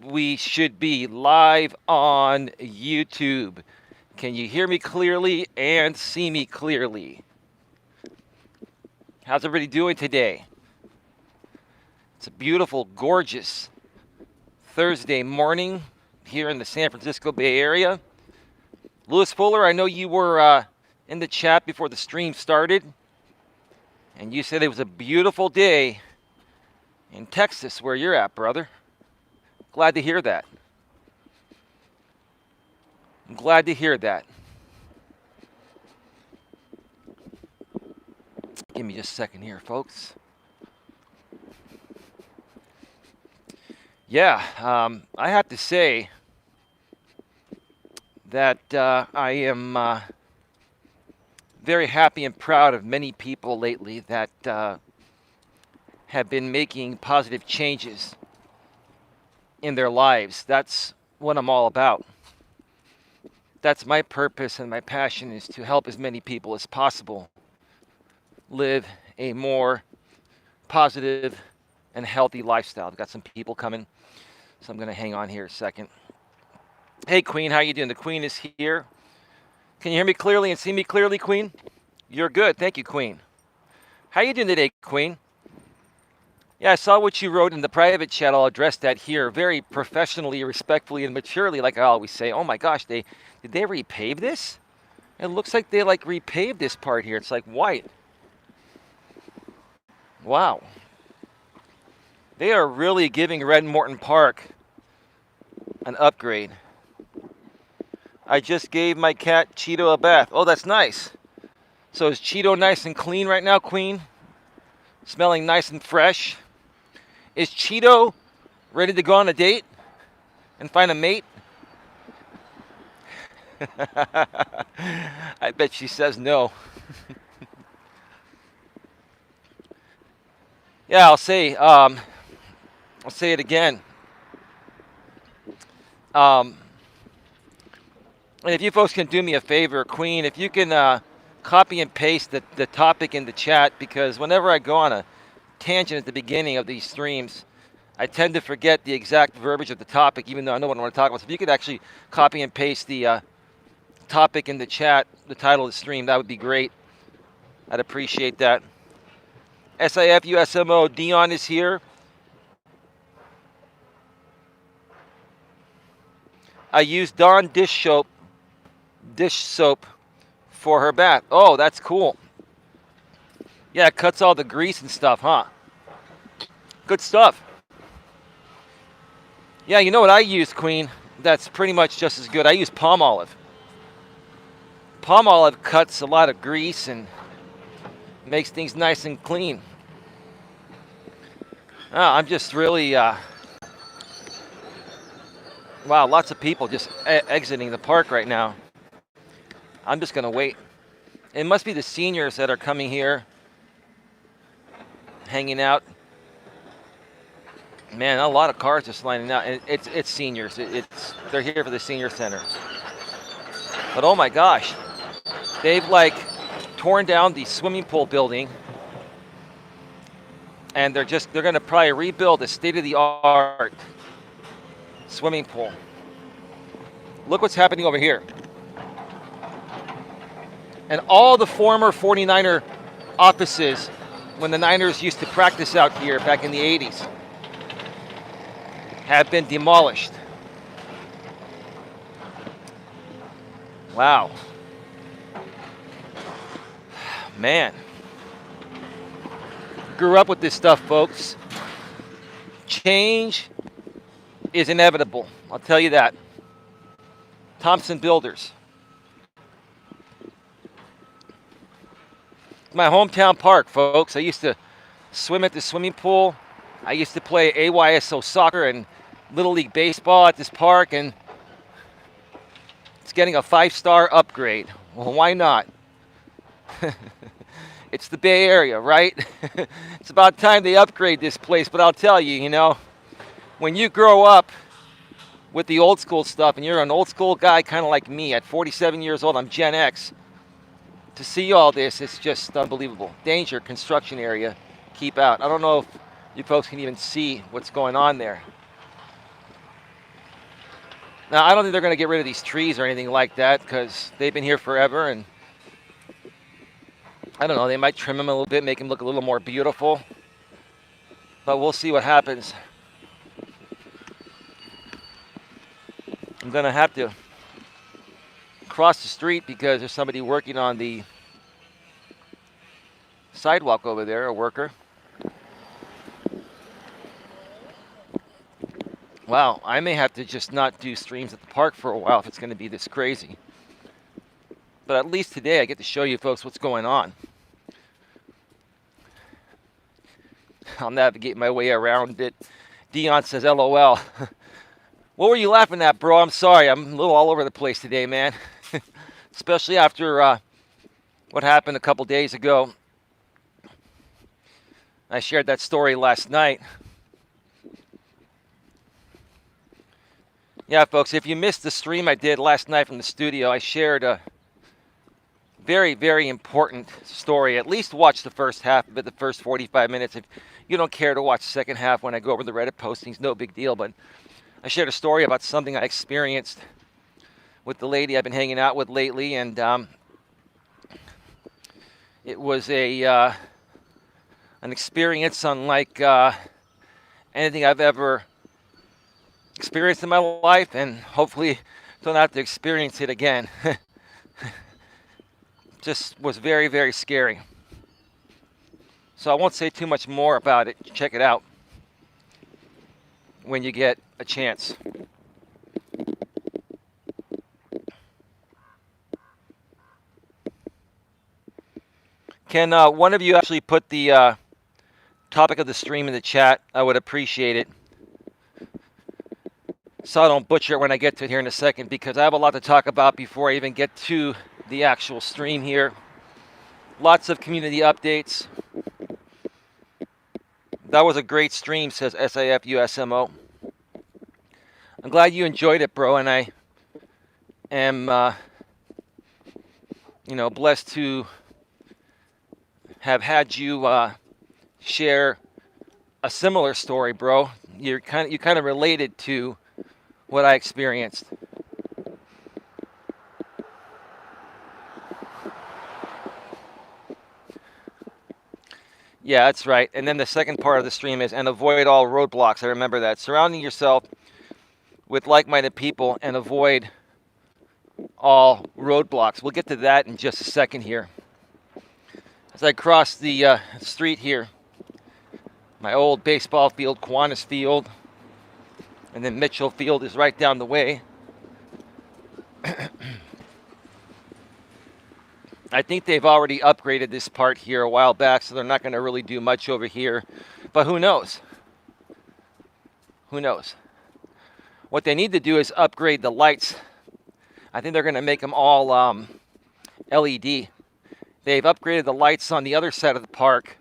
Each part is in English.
we should be live on YouTube. Can you hear me clearly and see me clearly? How's everybody doing today? It's a beautiful, gorgeous Thursday morning here in the San Francisco Bay Area. Lewis Fuller, I know you were in the chat before the stream started, and you said it was a beautiful day in Texas where you're at, brother. Glad to hear that. I'm glad to hear that. Give me just a second here, folks. Yeah, I have to say that I am very happy and proud of many people lately that have been making positive changes in their lives. That's what I'm all about. That's my purpose and my passion, is to help as many people as possible live a more positive and healthy lifestyle. I've got some people coming, so I'm going to hang on here a second. Hey, Queen, how you doing? The Queen is here. Can you hear me clearly and see me clearly, Queen? You're good. Thank you, Queen. How you doing today, Queen? Yeah, I saw what you wrote in the private chat. I'll address that here very professionally, respectfully, and maturely, like I always say. Oh my gosh, did they repave this? It looks like they repaved this part here. It's like white. Wow. They are really giving Red Morton Park an upgrade. I just gave my cat Cheeto a bath. Oh, that's nice. So is Cheeto nice and clean right now, Queen? Smelling nice and fresh? Is Cheeto ready to go on a date and find a mate? I bet she says no. Yeah, I'll say it again. And if you folks can do me a favor, Queen, if you can copy and paste the topic in the chat, because whenever I go on a tangent at the beginning of these streams, I tend to forget the exact verbiage of the topic, even though I know what I want to talk about. So if you could actually copy and paste the topic in the chat, the title of the stream, that would be great. I'd appreciate that. SIFUSMO, Dion is here. I used Dawn dish soap for her bath. Oh, that's cool. Yeah, it cuts all the grease and stuff, huh? Good stuff. Yeah, you know what I use, Queen? That's pretty much just as good. I use palm olive. Palm olive cuts a lot of grease and makes things nice and clean. I'm just really, wow, lots of people just exiting the park right now. I'm just going to wait. It must be the seniors that are coming here, hanging out. Man, a lot of cars just lining out. It's seniors. They're here for the senior center. But oh my gosh, they've torn down the swimming pool building, and they're going to probably rebuild a state-of-the-art swimming pool. Look what's happening over here. And all the former 49er offices, when the Niners used to practice out here back in the 80s, have been demolished. Wow. Man. Grew up with this stuff, folks. Change is inevitable. I'll tell you that. Thompson Builders. My hometown park, folks. I used to swim at the swimming pool. I used to play AYSO soccer and Little League baseball at this park, and it's getting a 5-star upgrade. Well, why not? It's the Bay Area, right? It's about time they upgrade this place, but I'll tell you, when you grow up with the old school stuff, and you're an old school guy kind of like me at 47 years old, I'm Gen X, to see all this, it's just unbelievable. Danger, construction area, keep out. I don't know if you folks can even see what's going on there. Now, I don't think they're going to get rid of these trees or anything like that because they've been here forever, and I don't know, they might trim them a little bit, make them look a little more beautiful, but we'll see what happens. I'm going to have to cross the street because there's somebody working on the sidewalk over there, a worker. Wow, I may have to just not do streams at the park for a while if it's going to be this crazy. But at least today I get to show you folks what's going on. I'll navigate my way around it. Dion says, LOL. What were you laughing at, bro? I'm sorry. I'm a little all over the place today, man. Especially after what happened a couple days ago. I shared that story last night. Yeah, folks, if you missed the stream I did last night from the studio, I shared a very, very important story. At least watch the first half of it, the first 45 minutes. If you don't care to watch the second half when I go over the Reddit postings, no big deal. But I shared a story about something I experienced with the lady I've been hanging out with lately, and it was an experience unlike anything I've ever experienced in my life, and hopefully don't have to experience it again. Just was very, very scary. So I won't say too much more about it. Check it out when you get a chance. Can one of you actually put the topic of the stream in the chat? I would appreciate it. So I don't butcher it when I get to it here in a second, because I have a lot to talk about before I even get to the actual stream here. Lots of community updates. That was a great stream, says SAFUSMO. I'm glad you enjoyed it, bro, and I am, blessed to have had you share a similar story, bro. You kind of related to what I experienced. Yeah, that's right. And then the second part of the stream is, and avoid all roadblocks. I remember that. Surrounding yourself with like-minded people and avoid all roadblocks. We'll get to that in just a second here. As I cross the street here, my old baseball field, Kiwanis Field, and then Mitchell Field is right down the way. I think they've already upgraded this part here a while back, so they're not going to really do much over here. But who knows? Who knows? What they need to do is upgrade the lights. I think they're going to make them all LED. They've upgraded the lights on the other side of the park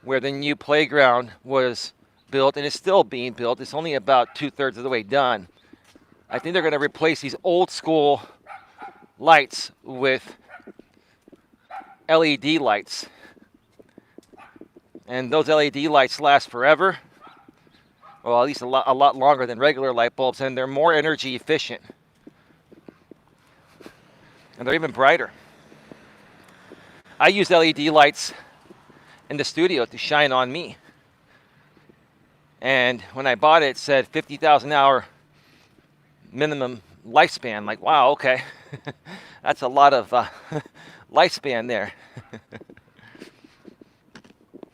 where the new playground was built, and it's still being built. It's only about 2/3 of the way done. I think they're going to replace these old school lights with LED lights. And those LED lights last forever. Well, at least a lot longer than regular light bulbs, and they're more energy efficient. And they're even brighter. I use LED lights in the studio to shine on me. And when I bought it, it said 50,000 hour minimum lifespan. Like, wow, okay. That's a lot of lifespan there.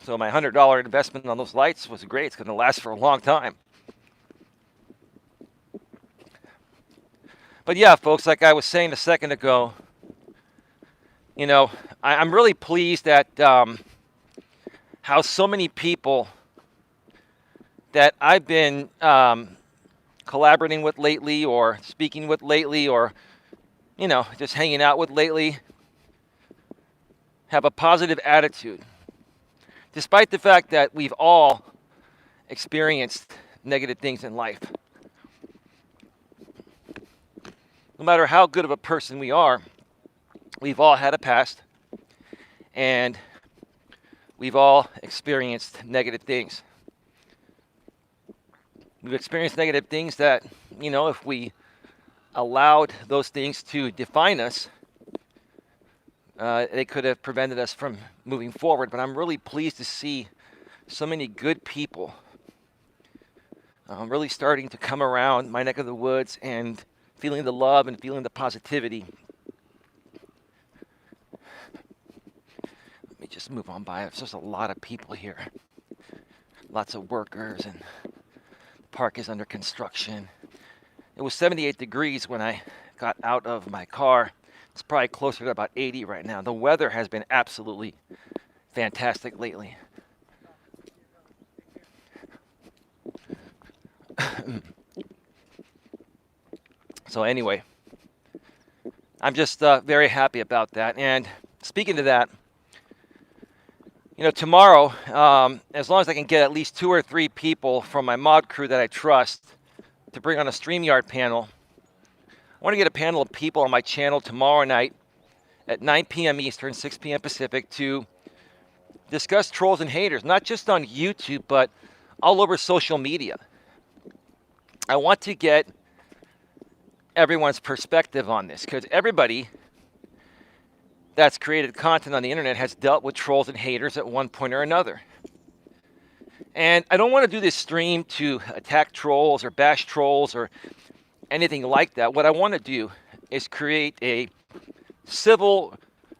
So my $100 investment on those lights was great. It's going to last for a long time. But yeah, folks, like I was saying a second ago, I'm really pleased at how so many people that I've been collaborating with lately, or speaking with lately, or just hanging out with lately, have a positive attitude, despite the fact that we've all experienced negative things in life. No matter how good of a person we are, we've all had a past, and we've all experienced negative things. We've experienced negative things that, if we allowed those things to define us, they could have prevented us from moving forward. But I'm really pleased to see so many good people really starting to come around my neck of the woods and feeling the love and feeling the positivity. Let me just move on by. There's just a lot of people here. Lots of workers, and the park is under construction. It was 78 degrees when I got out of my car. It's probably closer to about 80 right now. The weather has been absolutely fantastic lately. So anyway, I'm just very happy about that. And speaking to that, tomorrow, as long as I can get at least 2 or 3 people from my mod crew that I trust to bring on a StreamYard panel, I want to get a panel of people on my channel tomorrow night at 9 p.m. Eastern, 6 p.m. Pacific to discuss trolls and haters, not just on YouTube, but all over social media. I want to get everyone's perspective on this because everybody that's created content on the internet has dealt with trolls and haters at one point or another. And I don't want to do this stream to attack trolls or bash trolls or anything like that. What I want to do is create a civil,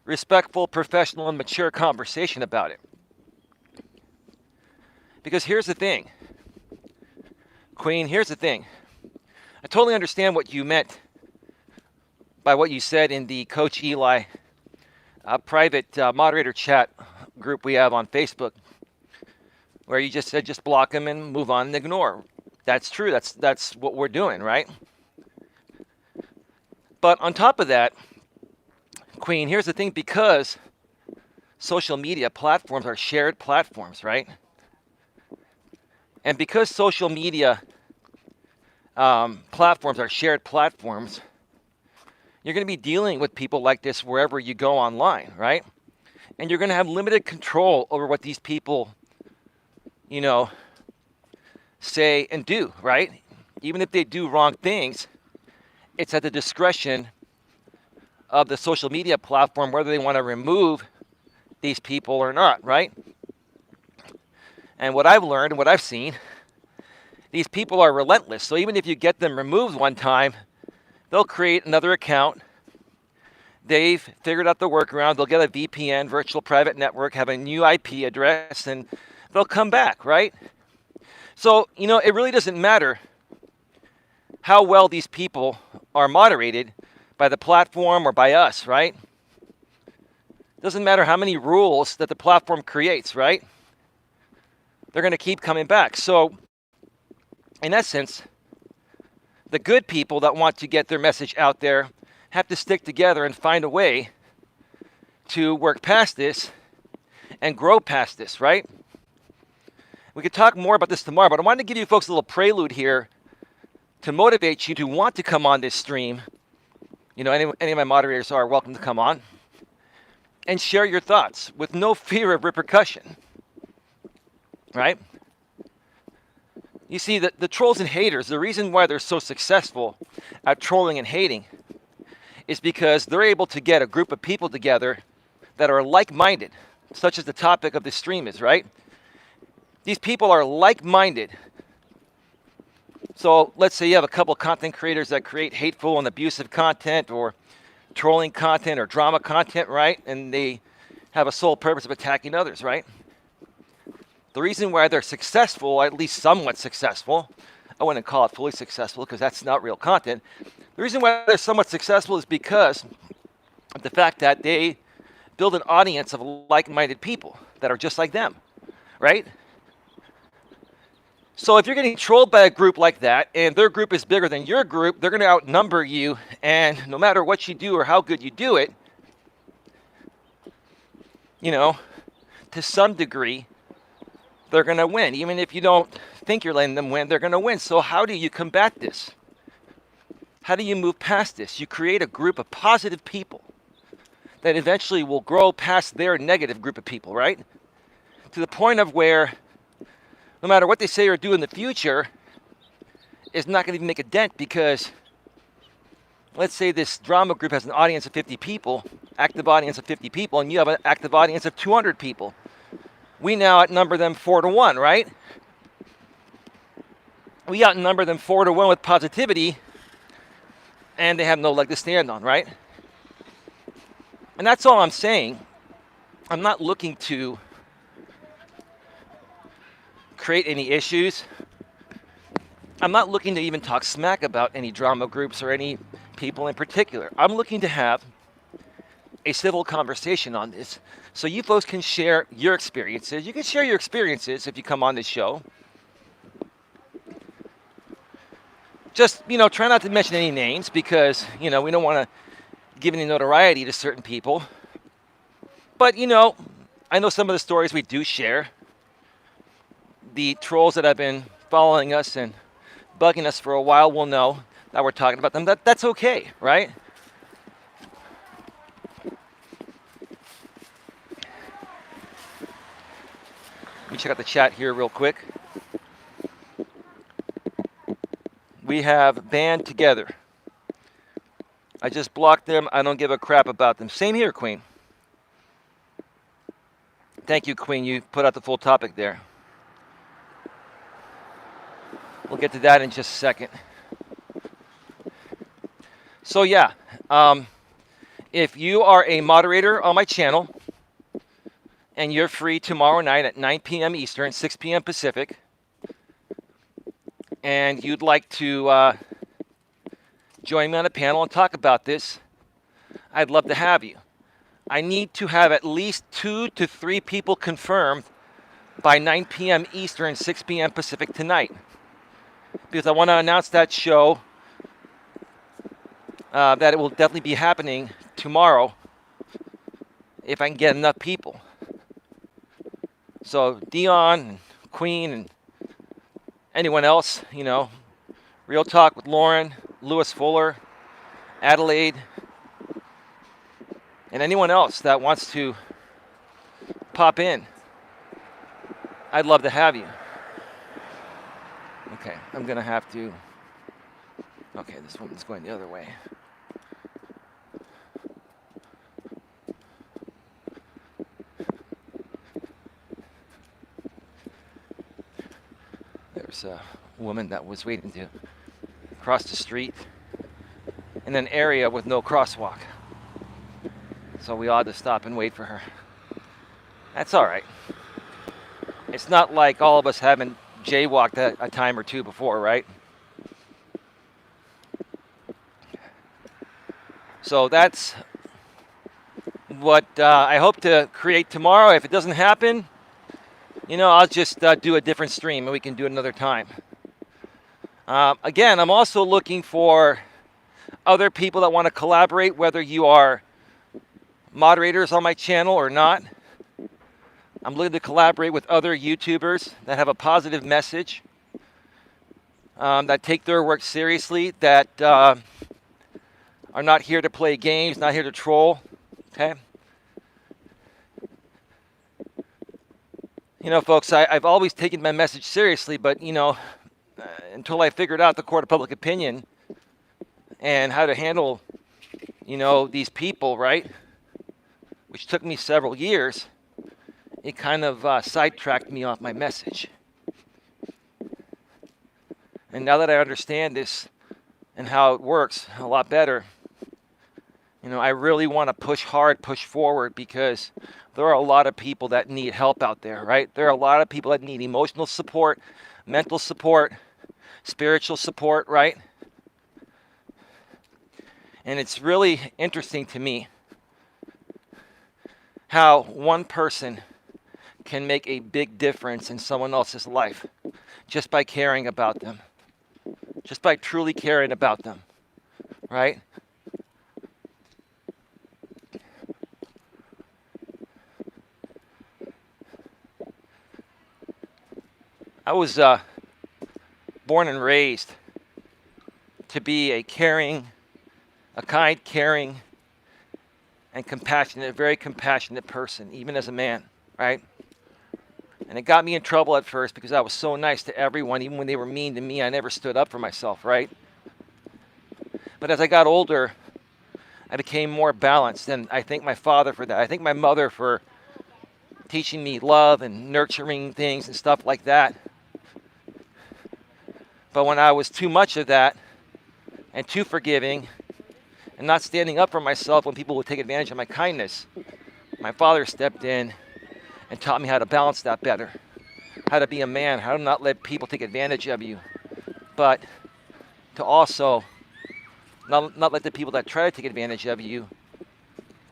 respectful, professional, and mature conversation about it. Because here's the thing, Queen, here's the thing. I totally understand what you meant by what you said in the Coach Eli private moderator chat group we have on Facebook, where you just said just block them and move on and ignore. That's true. That's what we're doing, right? But on top of that, Queen, here's the thing, because social media platforms are shared platforms, right? And because social media platforms are shared platforms, you're going to be dealing with people like this wherever you go online, right? And you're going to have limited control over what these people, say and do, right? Even if they do wrong things, it's at the discretion of the social media platform whether they want to remove these people or not, right? And what I've learned and what I've seen, these people are relentless. So even if you get them removed one time, they'll create another account. They've figured out the workaround. They'll get a VPN, virtual private network, have a new IP address, and they'll come back, right? So, it really doesn't matter how well these people are moderated by the platform or by us, right? Doesn't matter how many rules that the platform creates, right? They're going to keep coming back. So, in essence, the good people that want to get their message out there have to stick together and find a way to work past this and grow past this, right? We could talk more about this tomorrow, but I wanted to give you folks a little prelude here to motivate you to want to come on this stream. Any of my moderators are welcome to come on and share your thoughts with no fear of repercussion, right? You see, the trolls and haters, the reason why they're so successful at trolling and hating is because they're able to get a group of people together that are like-minded, such as the topic of this stream is, right? These people are like-minded. So let's say you have a couple content creators that create hateful and abusive content or trolling content or drama content, right? And they have a sole purpose of attacking others, right? The reason why they're successful, at least somewhat successful, I wouldn't call it fully successful because that's not real content. The reason why they're somewhat successful is because of the fact that they build an audience of like-minded people that are just like them, right? So if you're getting trolled by a group like that and their group is bigger than your group, they're going to outnumber you, and no matter what you do or how good you do it, to some degree, they're going to win. Even if you don't think you're letting them win, they're going to win. So how do you combat this? How do you move past this? You create a group of positive people that eventually will grow past their negative group of people, right? To the point of where no matter what they say or do in the future, is not going to even make a dent, because let's say this drama group has an audience of 50 people, active audience of 50 people, and you have an active audience of 200 people. We now outnumber them 4-1, right? We outnumber them 4-1 with positivity, and they have no leg to stand on, right? And that's all I'm saying. I'm not looking to create any issues. I'm not looking to even talk smack about any drama groups or any people in particular. I'm looking to have a civil conversation on this, so you folks can share your experiences. You can share your experiences if you come on this show. Just, try not to mention any names, because, we don't want to give any notoriety to certain people. But, I know some of the stories we do share. The trolls that have been following us and bugging us for a while will know that we're talking about them. That's okay, right? Let me check out the chat here real quick. We have band together. I just blocked them. I don't give a crap about them. Same here, Queen. Thank you, Queen. You put out the full topic there. We'll get to that in just a second. So yeah, if you are a moderator on my channel and you're free tomorrow night at 9 p.m. Eastern, 6 p.m. Pacific, and you'd like to join me on a panel and talk about this, I'd love to have you. I need to have at least 2 to 3 people confirmed by 9 p.m. Eastern, 6 p.m. Pacific tonight, because I want to announce that show, that it will definitely be happening tomorrow if I can get enough people. So Dion, and Queen, and anyone else, Real Talk with Lauren, Lewis Fuller, Adelaide, and anyone else that wants to pop in, I'd love to have you. Okay, I'm going to have to... Okay, this woman's going the other way. There's a woman that was waiting to cross the street in an area with no crosswalk. So we all had to stop and wait for her. That's all right. It's not like all of us haven't jaywalked a time or two before, right? So that's what I hope to create tomorrow. If it doesn't happen, I'll just do a different stream and we can do it another time. Again, I'm also looking for other people that want to collaborate, whether you are moderators on my channel or not. I'm looking to collaborate with other YouTubers that have a positive message, that take their work seriously, that are not here to play games, not here to troll, okay? Folks, I've always taken my message seriously, but, until I figured out the court of public opinion and how to handle, these people, right, which took me several years, it kind of sidetracked me off my message. And now that I understand this and how it works a lot better, I really want to push hard, push forward, because there are a lot of people that need help out there, right? There are a lot of people that need emotional support, mental support, spiritual support, right? And it's really interesting to me how one person can make a big difference in someone else's life just by caring about them, just by truly caring about them, right? I was born and raised to be a caring, a kind, caring, and compassionate, very compassionate person, even as a man, right? And it got me in trouble at first because I was so nice to everyone. Even when they were mean to me, I never stood up for myself, right? But as I got older, I became more balanced. And I thank my father for that. I thank my mother for teaching me love and nurturing things and stuff like that. But when I was too much of that and too forgiving and not standing up for myself when people would take advantage of my kindness, my father stepped in and taught me how to balance that better, how to be a man, how to not let people take advantage of you, but to also not let the people that try to take advantage of you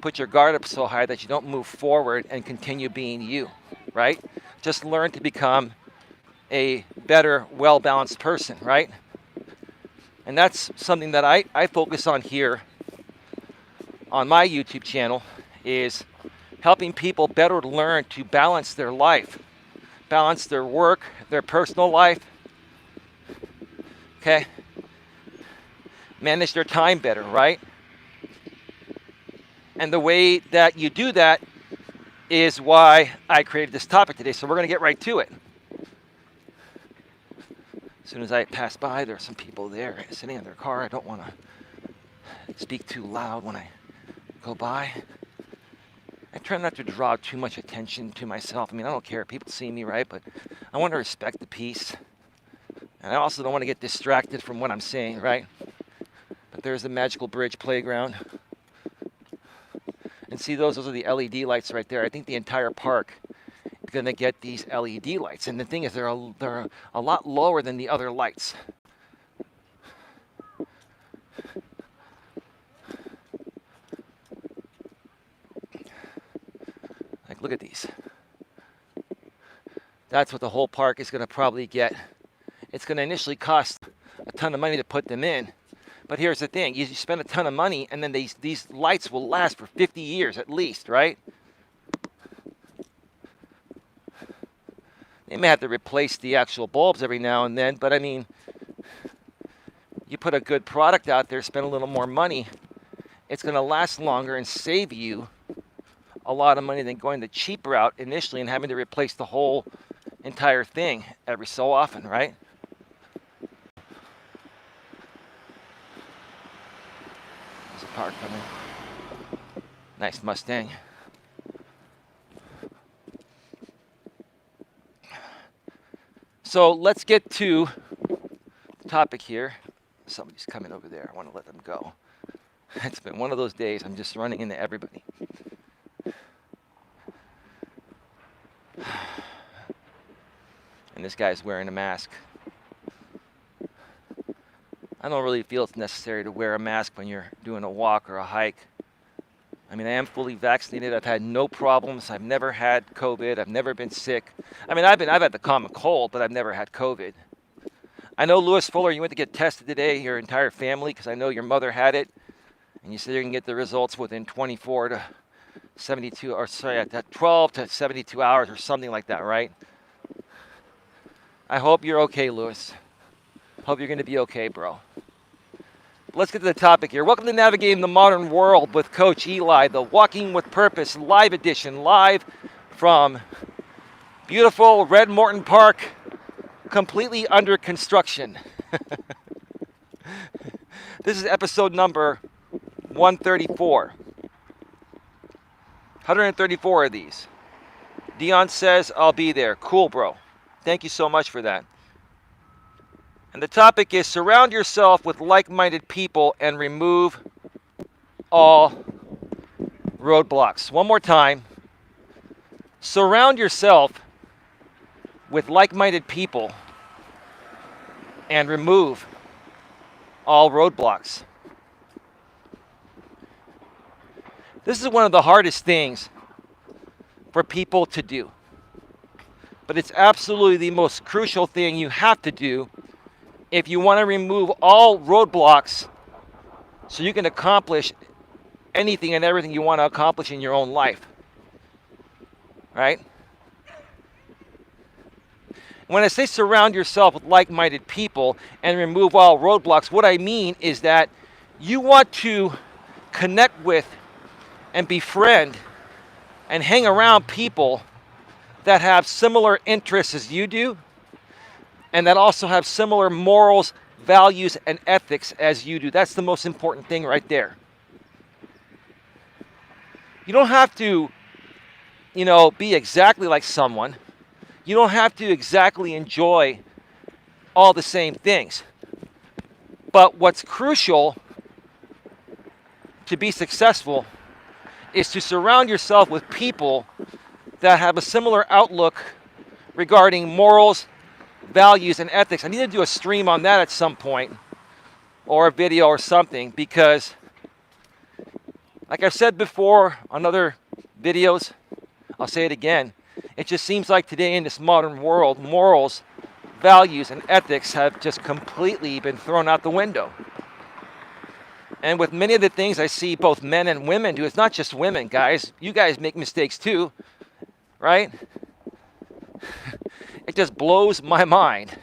put your guard up so high that you don't move forward and continue being you, right? Just learn to become a better, well-balanced person, right? And that's something that I focus on here on my YouTube channel, is helping people better learn to balance their life, balance their work, their personal life, okay? Manage their time better, right? And the way that you do that is why I created this topic today. So we're going to get right to it. As soon as I pass by, there are some people there sitting in their car. I don't want to speak too loud when I go by. I try not to draw too much attention to myself. I mean, I don't care if people see me, right? But I want to respect the peace. And I also don't want to get distracted from what I'm saying, right? But there's the Magical Bridge Playground. And see, those are the LED lights right there. I think the entire park is going to get these LED lights. And the thing is, they're a lot lower than the other lights. Like, look at these. That's what the whole park is going to probably get. It's going to initially cost a ton of money to put them in. But here's the thing, you spend a ton of money and then these lights will last for 50 years at least, right? They may have to replace the actual bulbs every now and then, but I mean, you put a good product out there, spend a little more money, it's going to last longer and save you a lot of money than going the cheap route initially and having to replace the whole entire thing every so often, right? Car coming. Nice Mustang. So let's get to the topic here. Somebody's coming over there. I want to let them go. It's been one of those days. I'm just running into everybody. And this guy's wearing a mask. I don't really feel it's necessary to wear a mask when you're doing a walk or a hike. I mean, I am fully vaccinated. I've had no problems. I've never had COVID. I've never been sick. I mean, I've had the common cold, but I've never had COVID. I know, Lewis Fuller, you went to get tested today, your entire family, because I know your mother had it. And you said you're going to get the results within 24 to 72, or sorry, 12 to 72 hours or something like that, right? I hope you're okay, Lewis. Hope you're going to be okay, bro. Let's get to the topic here. Welcome to Navigating the Modern World with Coach Eli, the Walking with Purpose live edition, live from beautiful Red Morton Park, completely under construction. This is episode number 134. 134 of these. Dion says, I'll be there. Cool, bro. Thank you so much for that. And the topic is surround yourself with like-minded people and remove all roadblocks. One more time. Surround yourself with like-minded people and remove all roadblocks. This is one of the hardest things for people to do. But it's absolutely the most crucial thing you have to do if you want to remove all roadblocks so you can accomplish anything and everything you want to accomplish in your own life. Right? When I say surround yourself with like-minded people and remove all roadblocks, what I mean is that you want to connect with and befriend and hang around people that have similar interests as you do, and that also have similar morals, values, and ethics as you do. That's the most important thing right there. You don't have to, be exactly like someone. You don't have to exactly enjoy all the same things. But what's crucial to be successful is to surround yourself with people that have a similar outlook regarding morals, values, and ethics. I need to do a stream on that at some point, or a video or something, because like I've said before on other videos, I'll say it again, it just seems like today in this modern world, morals, values, and ethics have just completely been thrown out the window. And with many of the things I see both men and women do, it's not just women, guys. You guys make mistakes too, right? It just blows my mind.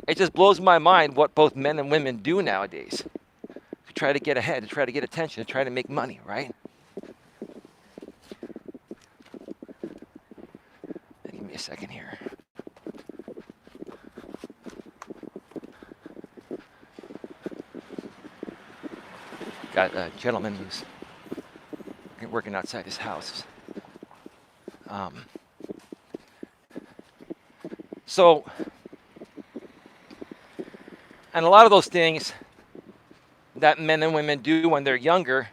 It just blows my mind what both men and women do nowadays to try to get ahead, to try to get attention, to try to make money, right? Give me a second here. Got a gentleman who's working outside his house. And a lot of those things that men and women do when they're younger,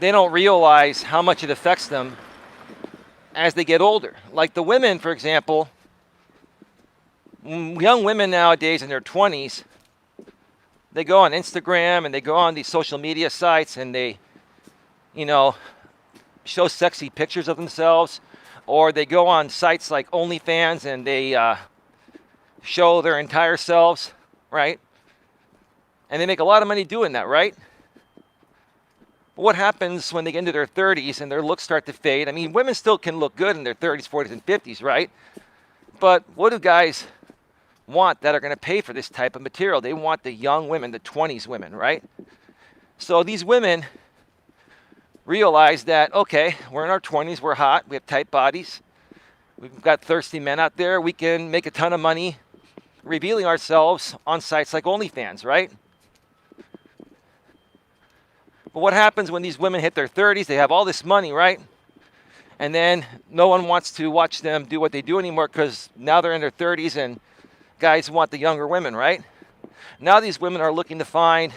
they don't realize how much it affects them as they get older. Like the women, for example, young women nowadays in their 20s, they go on Instagram and they go on these social media sites and they, show sexy pictures of themselves, or they go on sites like OnlyFans and they show their entire selves, right? And they make a lot of money doing that, right? But what happens when they get into their 30s and their looks start to fade? I mean, women still can look good in their 30s, 40s, and 50s, right? But what do guys want that are going to pay for this type of material? They want the young women, the 20s women, right? So these women realize that, okay, we're in our 20s, we're hot, we have tight bodies, we've got thirsty men out there, we can make a ton of money revealing ourselves on sites like OnlyFans, right? But what happens when these women hit their 30s? They have all this money, right? And then no one wants to watch them do what they do anymore because now they're in their 30s and guys want the younger women, right? Now these women are looking to find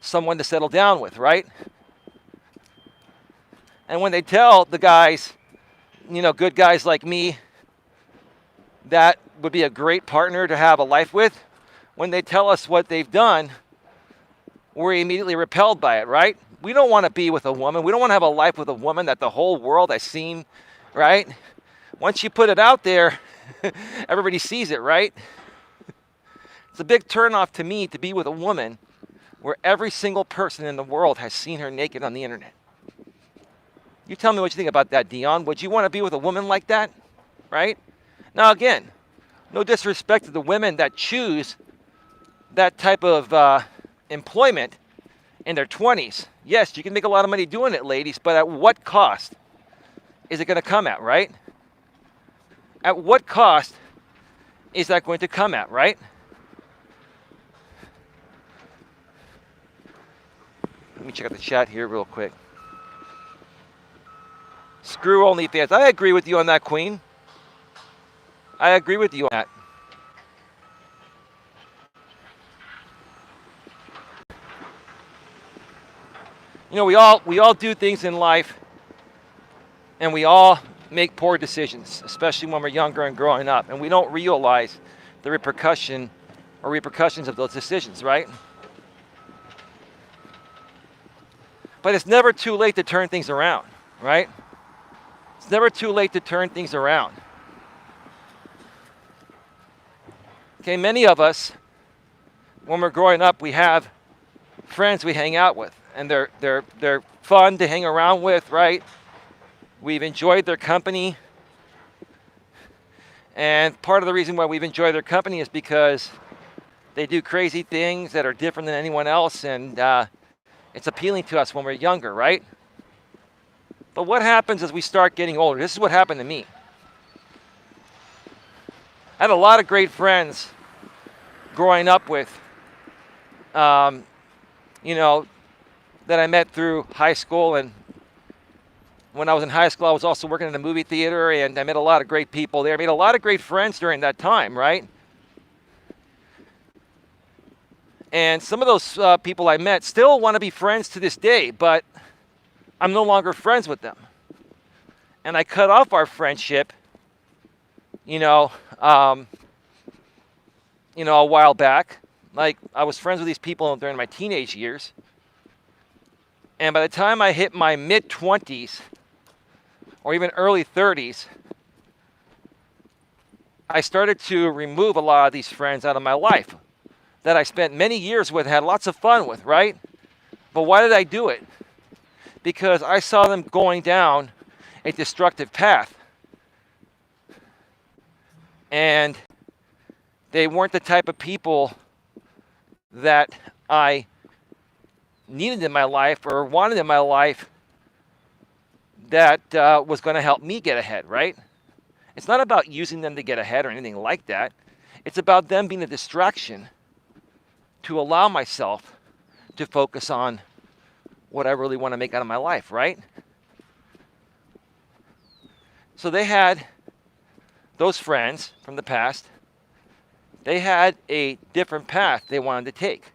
someone to settle down with, right? And when they tell the guys, good guys like me, that would be a great partner to have a life with, when they tell us what they've done, we're immediately repelled by it, right? We don't want to be with a woman. We don't want to have a life with a woman that the whole world has seen, right? Once you put it out there, everybody sees it, right? It's a big turnoff to me to be with a woman where every single person in the world has seen her naked on the internet. You tell me what you think about that, Dion. Would you want to be with a woman like that, right? Now, again, no disrespect to the women that choose that type of employment in their 20s. Yes, you can make a lot of money doing it, ladies, but at what cost is it going to come at, right? At what cost is that going to come at, right? Let me check out the chat here real quick. Screw OnlyFans. I agree with you on that, Queen. I agree with you on that. We all do things in life, and we all make poor decisions, especially when we're younger and growing up, and we don't realize the repercussions of those decisions, right? But it's never too late to turn things around, right? It's never too late to turn things around. Okay, many of us, when we're growing up, we have friends we hang out with, and they're fun to hang around with, right? We've enjoyed their company. And part of the reason why we've enjoyed their company is because they do crazy things that are different than anyone else, and it's appealing to us when we're younger, right? But what happens as we start getting older? This is what happened to me. I had a lot of great friends growing up with, um, you know, that I met through high school. And when I was in high school, I was also working in a movie theater, and I met a lot of great people there. I made a lot of great friends during that time, right? And some of those people I met still want to be friends to this day, but I'm no longer friends with them. And I cut off our friendship, a while back. Like, I was friends with these people during my teenage years. And by the time I hit my mid-20s, or even early 30s, I started to remove a lot of these friends out of my life that I spent many years with, had lots of fun with, right? But why did I do it? Because I saw them going down a destructive path. And they weren't the type of people that I needed in my life or wanted in my life that was going to help me get ahead, right? It's not about using them to get ahead or anything like that. It's about them being a distraction to allow myself to focus on what I really want to make out of my life, right? So they had those friends from the past. They had a different path they wanted to take.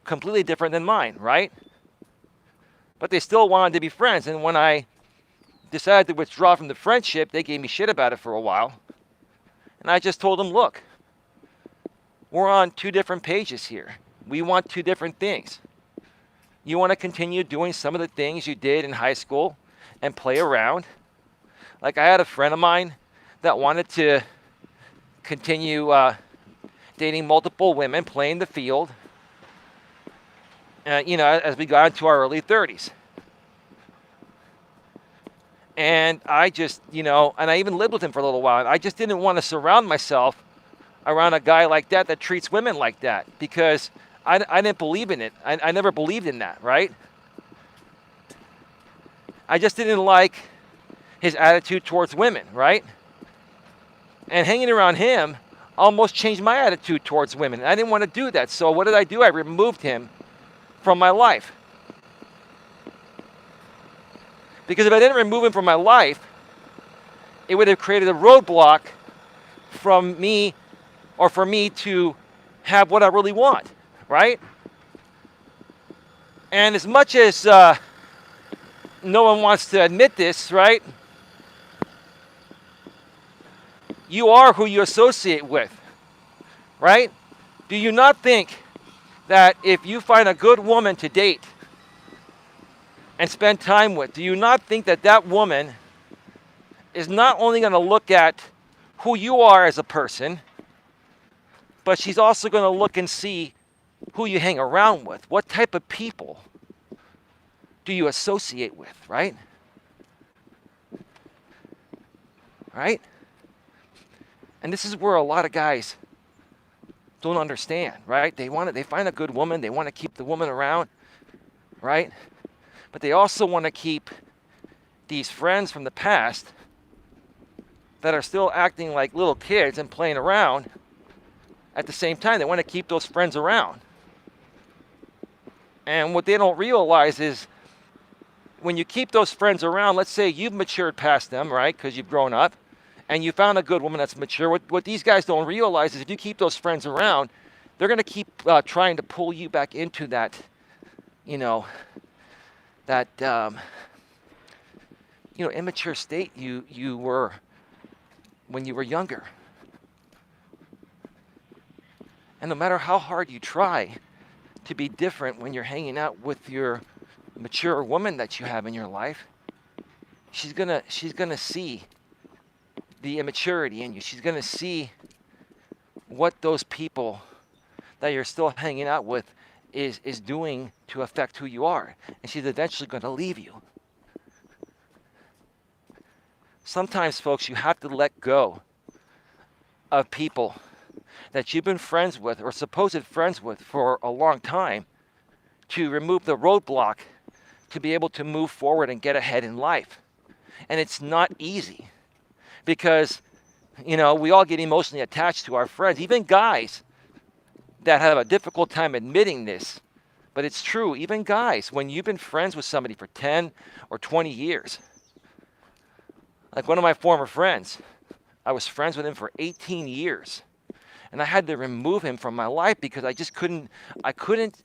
Completely different than mine, right? But they still wanted to be friends. And when I decided to withdraw from the friendship, they gave me shit about it for a while. And I just told them, look, we're on two different pages here. We want two different things. You want to continue doing some of the things you did in high school and play around. Like, I had a friend of mine that wanted to continue dating multiple women, playing the field, as we got into our early 30s. And I just, and I even lived with him for a little while. And I just didn't want to surround myself around a guy like that treats women like that, because I didn't believe in it. I never believed in that, right? I just didn't like his attitude towards women, right? And hanging around him almost changed my attitude towards women. And I didn't want to do that. So what did I do? I removed him from my life. Because if I didn't remove him from my life, it would have created a roadblock from me, or for me to have what I really want, right? And as much as no one wants to admit this, right? You are who you associate with, right? Do you not think that if you find a good woman to date and spend time with, do you not think that that woman is not only going to look at who you are as a person, but she's also going to look and see who you hang around with? What type of people do you associate with, right? Right? And this is where a lot of guys don't understand, right? They find a good woman, they want to keep the woman around, right? But they also want to keep these friends from the past that are still acting like little kids and playing around at the same time. They want to keep those friends around. And what they don't realize is, when you keep those friends around, let's say you've matured past them, right? Because you've grown up, and you found a good woman that's mature. What these guys don't realize is, if you keep those friends around, they're going to keep trying to pull you back into that, immature state you were when you were younger. And no matter how hard you try to be different when you're hanging out with your mature woman that you have in your life, she's gonna see the immaturity in you. She's gonna see what those people that you're still hanging out with is doing to affect who you are, and she's eventually gonna leave you. Sometimes, folks, you have to let go of people that you've been friends with or supposed friends with for a long time, to remove the roadblock to be able to move forward and get ahead in life. And it's not easy because, we all get emotionally attached to our friends, even guys that have a difficult time admitting this. But it's true, even guys, when you've been friends with somebody for 10 or 20 years, like one of my former friends, I was friends with him for 18 years. And I had to remove him from my life because I couldn't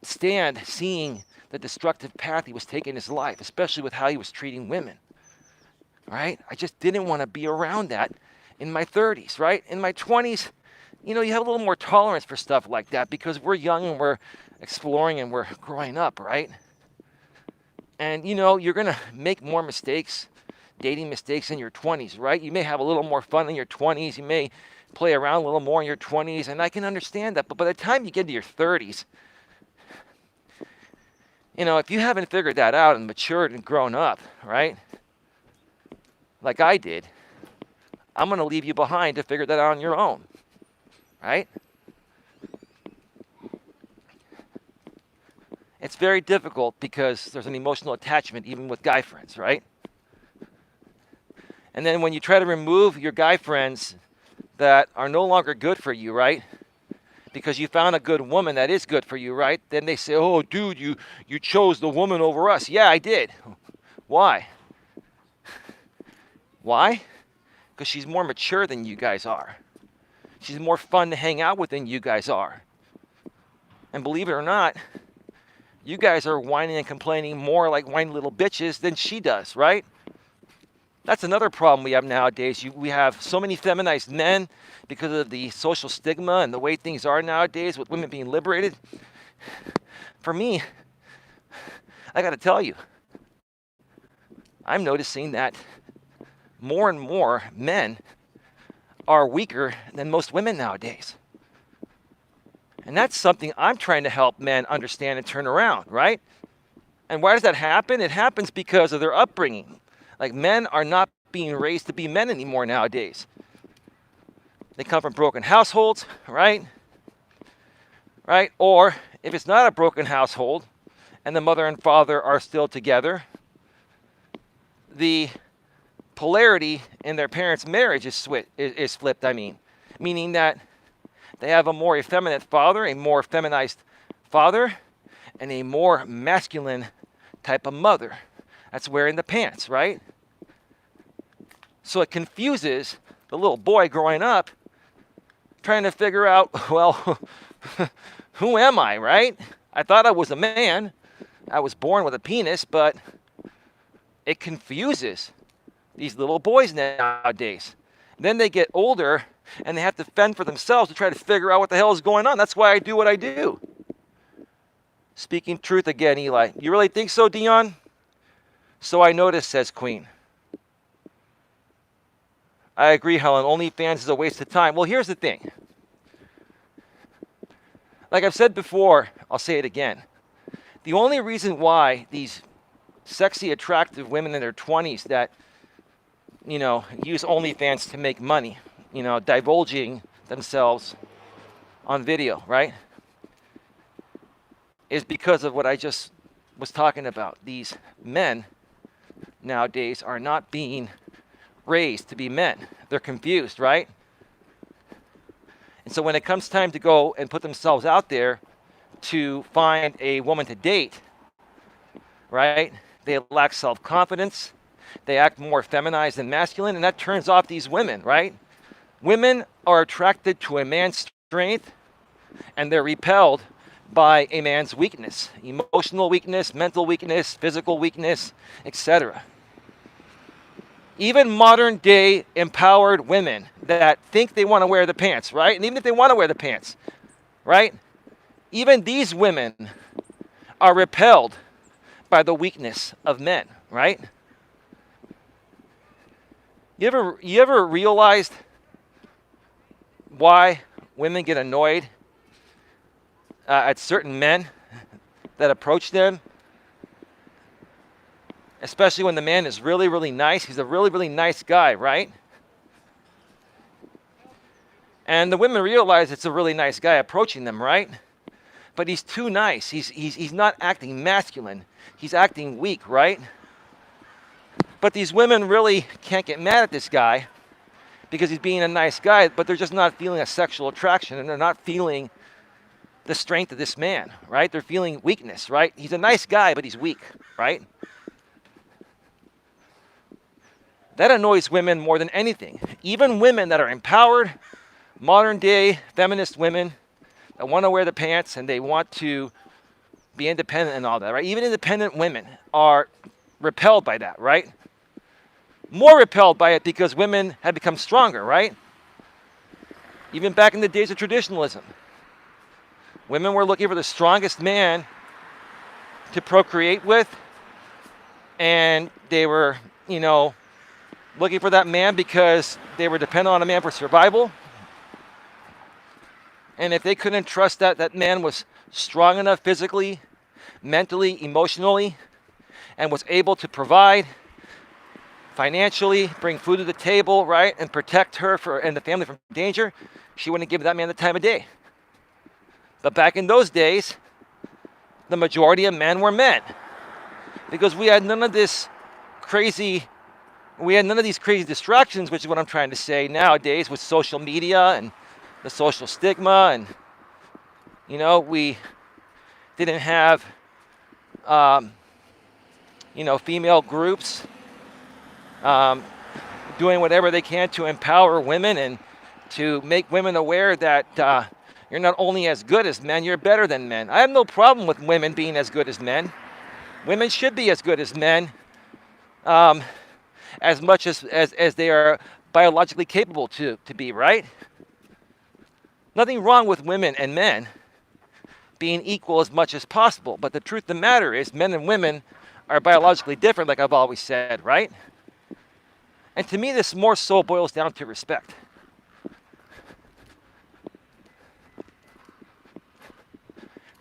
stand seeing the destructive path he was taking in his life, especially with how he was treating women, right? I just didn't want to be around that in my 30s, right? In my 20s, you have a little more tolerance for stuff like that because we're young and we're exploring and we're growing up, right? And, you're going to make more mistakes, dating mistakes in your 20s, right? You may have a little more fun in your 20s. You may play around a little more in your 20s, and I can understand that. But by the time you get to your 30s, if you haven't figured that out and matured and grown up, right, like I did, I'm going to leave you behind to figure that out on your own, right? It's very difficult because there's an emotional attachment even with guy friends, right? And then when you try to remove your guy friends that are no longer good for you, right? Because you found a good woman that is good for you, right? Then they say, oh, dude, you chose the woman over us. Yeah, I did. Why? Why? Because she's more mature than you guys are. She's more fun to hang out with than you guys are. And believe it or not, you guys are whining and complaining more like whiny little bitches than she does, right? That's another problem we have nowadays. We have so many feminized men because of the social stigma and the way things are nowadays with women being liberated. For me, I got to tell you, I'm noticing that more and more men are weaker than most women nowadays. And that's something I'm trying to help men understand and turn around, right? And why does that happen? It happens because of their upbringing. Like, men are not being raised to be men anymore nowadays. They come from broken households, right? Right? Or if it's not a broken household and the mother and father are still together, the polarity in their parents' marriage is flipped, meaning that they have a more effeminate father, a more feminized father, and a more masculine type of mother. That's wearing the pants, right? So it confuses the little boy growing up, trying to figure out, well, who am I, right? I thought I was a man. I was born with a penis, but it confuses these little boys nowadays. Then they get older and they have to fend for themselves to try to figure out what the hell is going on. That's why I do what I do. Speaking truth again, Eli. You really think so, Dion? So I noticed, says Queen. I agree, Helen. OnlyFans is a waste of time. Well, here's the thing. Like I've said before, I'll say it again. The only reason why these sexy, attractive women in their 20s that, use OnlyFans to make money, divulging themselves on video, right, is because of what I just was talking about. These men nowadays are not being raised to be men. They're confused, right? And so when it comes time to go and put themselves out there to find a woman to date, right, they lack self-confidence. They act more feminized than masculine, and that turns off these women, right? Women are attracted to a man's strength, and they're repelled by a man's weakness, emotional weakness, mental weakness, physical weakness, etc. Even modern day empowered women that think they want to wear the pants, right? And even if they want to wear the pants, right? Even these women are repelled by the weakness of men, right? You ever realized why women get annoyed at certain men that approach them? Especially when the man is really, really nice. He's a really, really nice guy, right? And the women realize it's a really nice guy approaching them, right? but he's too nice. He's not acting masculine. He's acting weak, right? But these women really can't get mad at this guy because he's being a nice guy, but they're just not feeling a sexual attraction, and they're not feeling the strength of this man, right? They're feeling weakness, right? He's a nice guy, but he's weak, right? That annoys women more than anything. Even women that are empowered, modern day feminist women that want to wear the pants and they want to be independent and all that, right? Even independent women are repelled by that, right? More repelled by it because women have become stronger, right? Even back in the days of traditionalism, women were looking for the strongest man to procreate with, and they were, looking for that man because they were dependent on a man for survival. And if they couldn't trust that man was strong enough physically, mentally, emotionally, and was able to provide financially, bring food to the table, right, and protect her and the family from danger, she wouldn't give that man the time of day. But back in those days, the majority of men were men, because we had none of these crazy distractions, which is what I'm trying to say nowadays with social media and the social stigma, and we didn't have female groups doing whatever they can to empower women and to make women aware that you're not only as good as men, you're better than men. I have no problem with women being as good as men. Women should be as good as men, as much as they are biologically capable to be, right? Nothing wrong with women and men being equal as much as possible. But the truth of the matter is men and women are biologically different, like I've always said, right? And to me, this more so boils down to respect.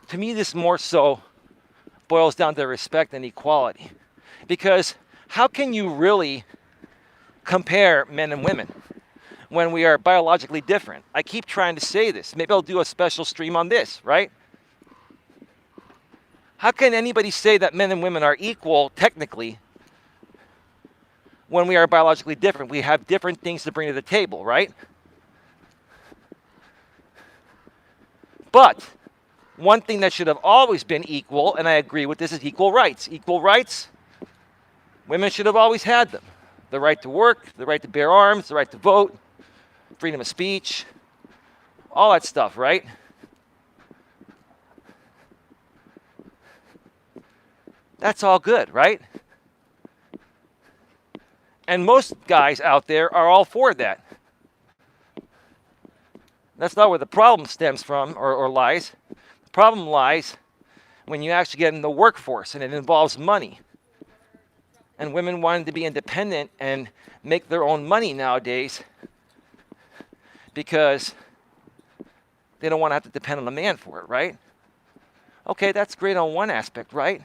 To me, this more so boils down to respect and equality. Because how can you really compare men and women when we are biologically different? I keep trying to say this. Maybe I'll do a special stream on this, right? How can anybody say that men and women are equal technically when we are biologically different? We have different things to bring to the table, right? But one thing that should have always been equal, and I agree with this, is equal rights. Equal rights, women should have always had them. The right to work, the right to bear arms, the right to vote, freedom of speech, all that stuff, right? That's all good, right? And most guys out there are all for that. That's not where the problem stems from or lies. The problem lies when you actually get in the workforce and it involves money. And women wanting to be independent and make their own money nowadays because they don't want to have to depend on a man for it, right? Okay, that's great on one aspect, right?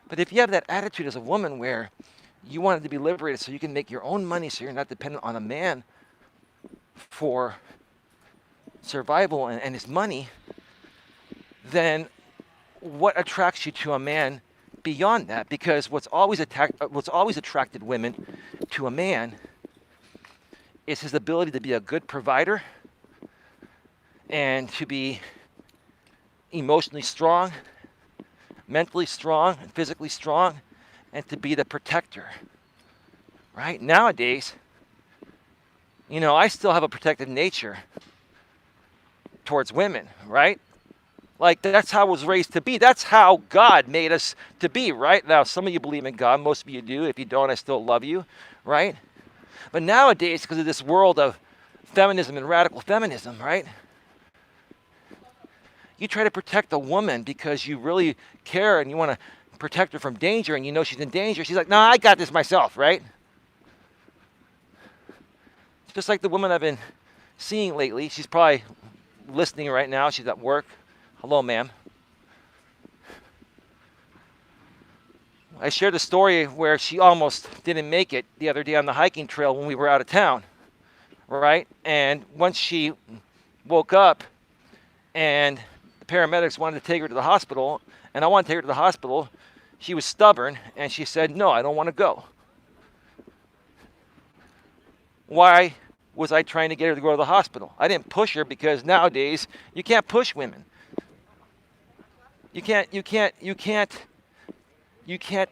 But if you have that attitude as a woman where you wanted to be liberated so you can make your own money so you're not dependent on a man for survival and his money, then what attracts you to a man beyond that? Because what's always attracted women to a man is his ability to be a good provider and to be emotionally strong, mentally strong, and physically strong, and to be the protector. Right? Nowadays, I still have a protective nature towards women, right? Like, that's how I was raised to be. That's how God made us to be, right? Now, some of you believe in God. Most of you do. If you don't, I still love you, right? But nowadays, because of this world of feminism and radical feminism, right? You try to protect a woman because you really care and you want to protect her from danger and you know she's in danger. She's like, no, I got this myself, right? It's just like the woman I've been seeing lately. She's probably listening right now. She's at work. Hello, ma'am. I shared a story where she almost didn't make it the other day on the hiking trail when we were out of town, right? And once she woke up and The paramedics wanted to take her to the hospital, and I wanted to take her to the hospital. She was stubborn, and she said, no, I don't want to go. Why was I trying to get her to go to the hospital? I didn't push her because nowadays you can't push women. You can't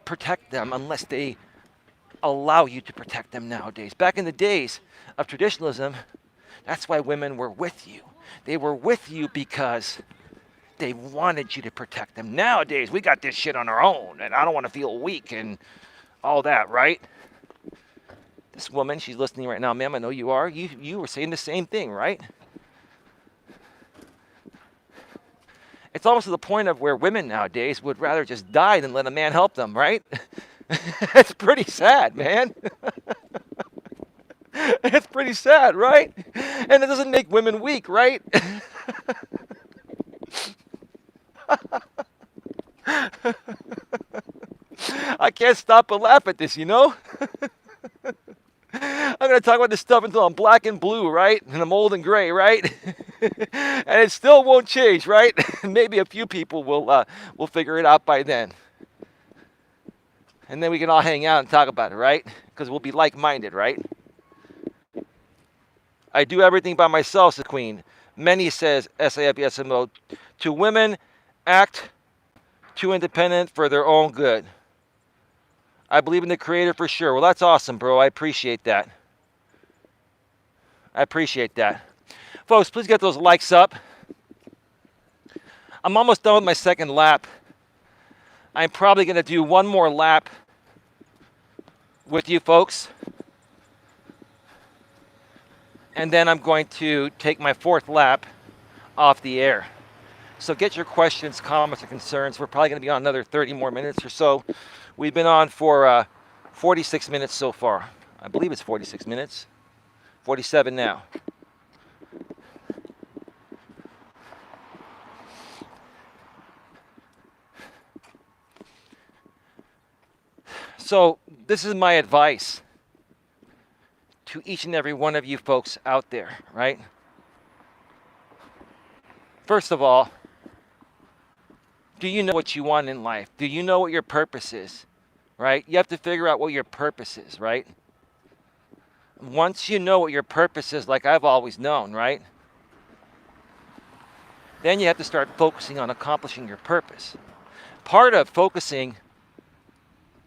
protect them unless they allow you to protect them nowadays. Back in the days of traditionalism, that's why women were with you. They were with you because they wanted you to protect them. Nowadays, we got this shit on our own, and I don't want to feel weak and all that, right? This woman, she's listening right now. Ma'am, I know you are. You were saying the same thing, right? It's almost to the point of where women nowadays would rather just die than let a man help them, right? It's pretty sad, man. It's pretty sad, right? And it doesn't make women weak, right? I can't stop but laugh at this, you know? I'm going to talk about this stuff until I'm black and blue, right? And I'm old and gray, right? And it still won't change, right? Maybe a few people will figure it out by then. And then we can all hang out and talk about it, right? Because we'll be like-minded, right? I do everything by myself, says Queen. Many, says SAFBSMO, to women, act too independent for their own good. I believe in the Creator for sure. Well, that's awesome, bro. I appreciate that. I appreciate that. Folks, please get those likes up. I'm almost done with my second lap. I'm probably going to do one more lap with you folks. And then I'm going to take my fourth lap off the air. So get your questions, comments, or concerns. We're probably going to be on another 30 more minutes or so. We've been on for 46 minutes so far. I believe it's 46 minutes. 47 now. So this is my advice to each and every one of you folks out there, right? First of all, do you know what you want in life? Do you know what your purpose is, right? You have to figure out what your purpose is, right? Once you know what your purpose is, like I've always known, right? Then you have to start focusing on accomplishing your purpose. Part of focusing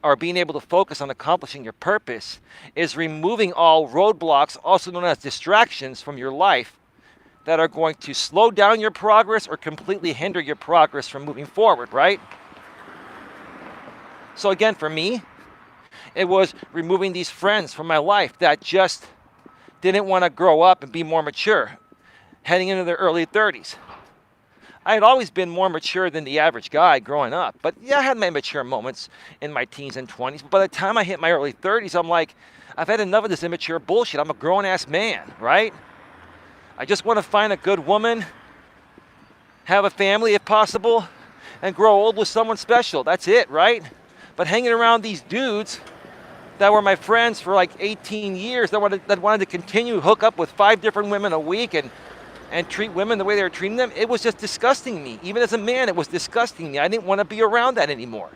or being able to focus on accomplishing your purpose is removing all roadblocks, also known as distractions, from your life that are going to slow down your progress or completely hinder your progress from moving forward, right? So again, for me, it was removing these friends from my life that just didn't want to grow up and be more mature, heading into their early 30s. I had always been more mature than the average guy growing up. But yeah, I had my mature moments in my teens and 20s. But by the time I hit my early 30s, I'm like, I've had enough of this immature bullshit. I'm a grown-ass man, right? I just want to find a good woman, have a family if possible, and grow old with someone special. That's it, right? But hanging around these dudes that were my friends for like 18 years, that wanted to continue to hook up with 5 different women a week and treat women the way they were treating them, it was just disgusting me. Even as a man, it was disgusting me. I didn't want to be around that anymore.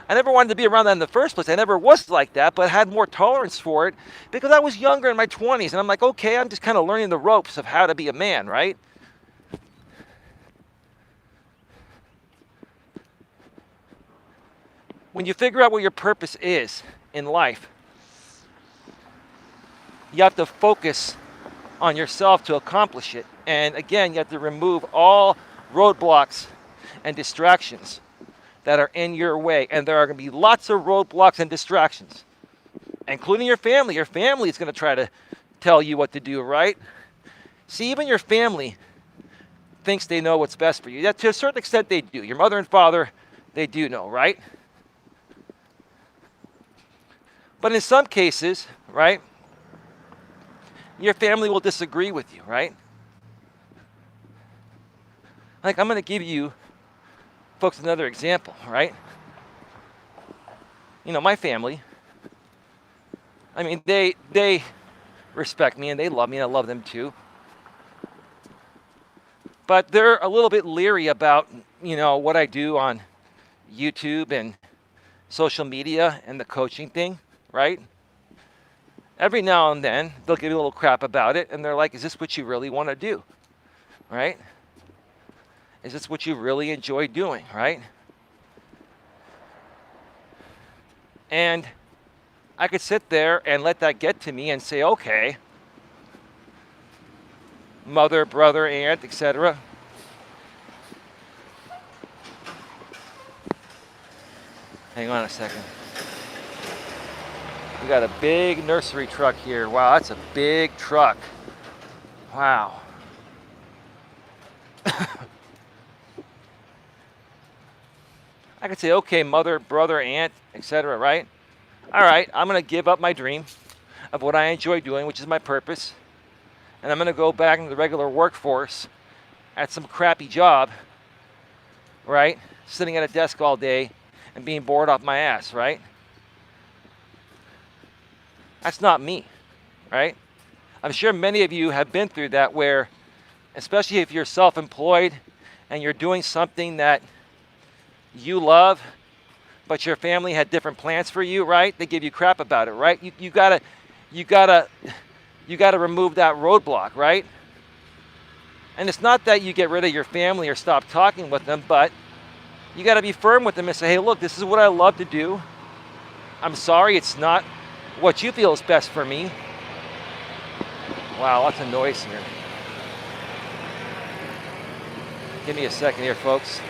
I never wanted to be around that in the first place. I never was like that, but I had more tolerance for it because I was younger in my 20s. And I'm like, okay, I'm just kind of learning the ropes of how to be a man, right? When you figure out what your purpose is in life, you have to focus on yourself to accomplish it. And again, you have to remove all roadblocks and distractions that are in your way. And there are going to be lots of roadblocks and distractions, including your family. Your family is going to try to tell you what to do, right? See, even your family thinks they know what's best for you. To a certain extent, they do. Your mother and father, they do know, right? But in some cases, right, your family will disagree with you, right? Like, I'm going to give you folks another example, right? You know, my family, I mean, they respect me and they love me and I love them too. But they're a little bit leery about, what I do on YouTube and social media and the coaching thing, right? Every now and then, they'll give you a little crap about it, and they're like, is this what you really want to do, right? Is this what you really enjoy doing, right? And I could sit there and let that get to me and say, okay, mother, brother, aunt, etc. Hang on a second. We got a big nursery truck here. Wow, that's a big truck. Wow. I could say, okay, mother, brother, aunt, etc., right? All right, I'm going to give up my dream of what I enjoy doing, which is my purpose, and I'm going to go back into the regular workforce at some crappy job, right? Sitting at a desk all day and being bored off my ass, right? That's not me, right? I'm sure many of you have been through that where, especially if you're self-employed and you're doing something that you love, but your family had different plans for you, right? They give you crap about it, right? You gotta remove that roadblock, right? And it's not that you get rid of your family or stop talking with them, but you gotta be firm with them and say, hey, look, this is what I love to do. I'm sorry, it's not what you feel is best for me. Wow, lots of noise here. Give me a second here, folks.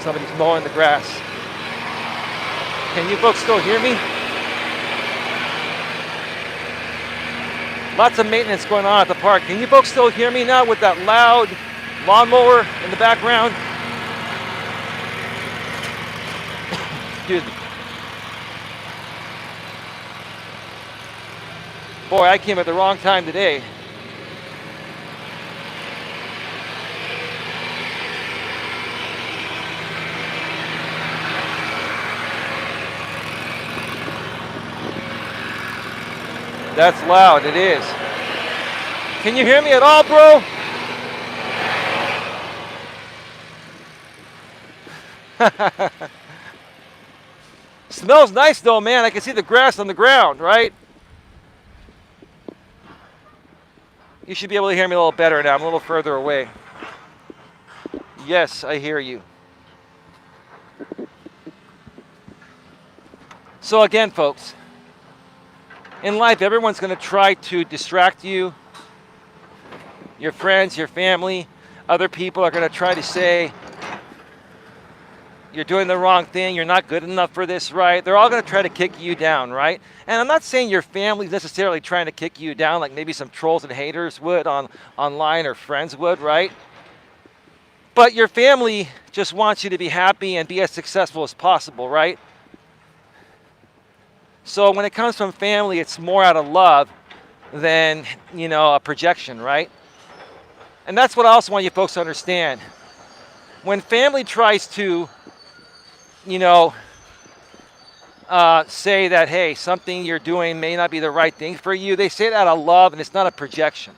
Somebody's mowing the grass. Can you folks still hear me? Lots of maintenance going on at the park. Can you folks still hear me now with that loud lawnmower in the background? Excuse me. Boy, I came at the wrong time today. That's loud, it is. Can you hear me at all, bro? Smells nice though, man. I can see the grass on the ground, right? You should be able to hear me a little better now. I'm a little further away. Yes, I hear you. So again, folks, in life, everyone's going to try to distract you. Your friends, your family, other people are going to try to say, you're doing the wrong thing, you're not good enough for this, right? They're all going to try to kick you down, right? And I'm not saying your family's necessarily trying to kick you down like maybe some trolls and haters would online or friends would, right? But your family just wants you to be happy and be as successful as possible, right? So when it comes from family, it's more out of love than, a projection, right? And that's what I also want you folks to understand. When family tries to, say that, hey, something you're doing may not be the right thing for you, they say it out of love and it's not a projection.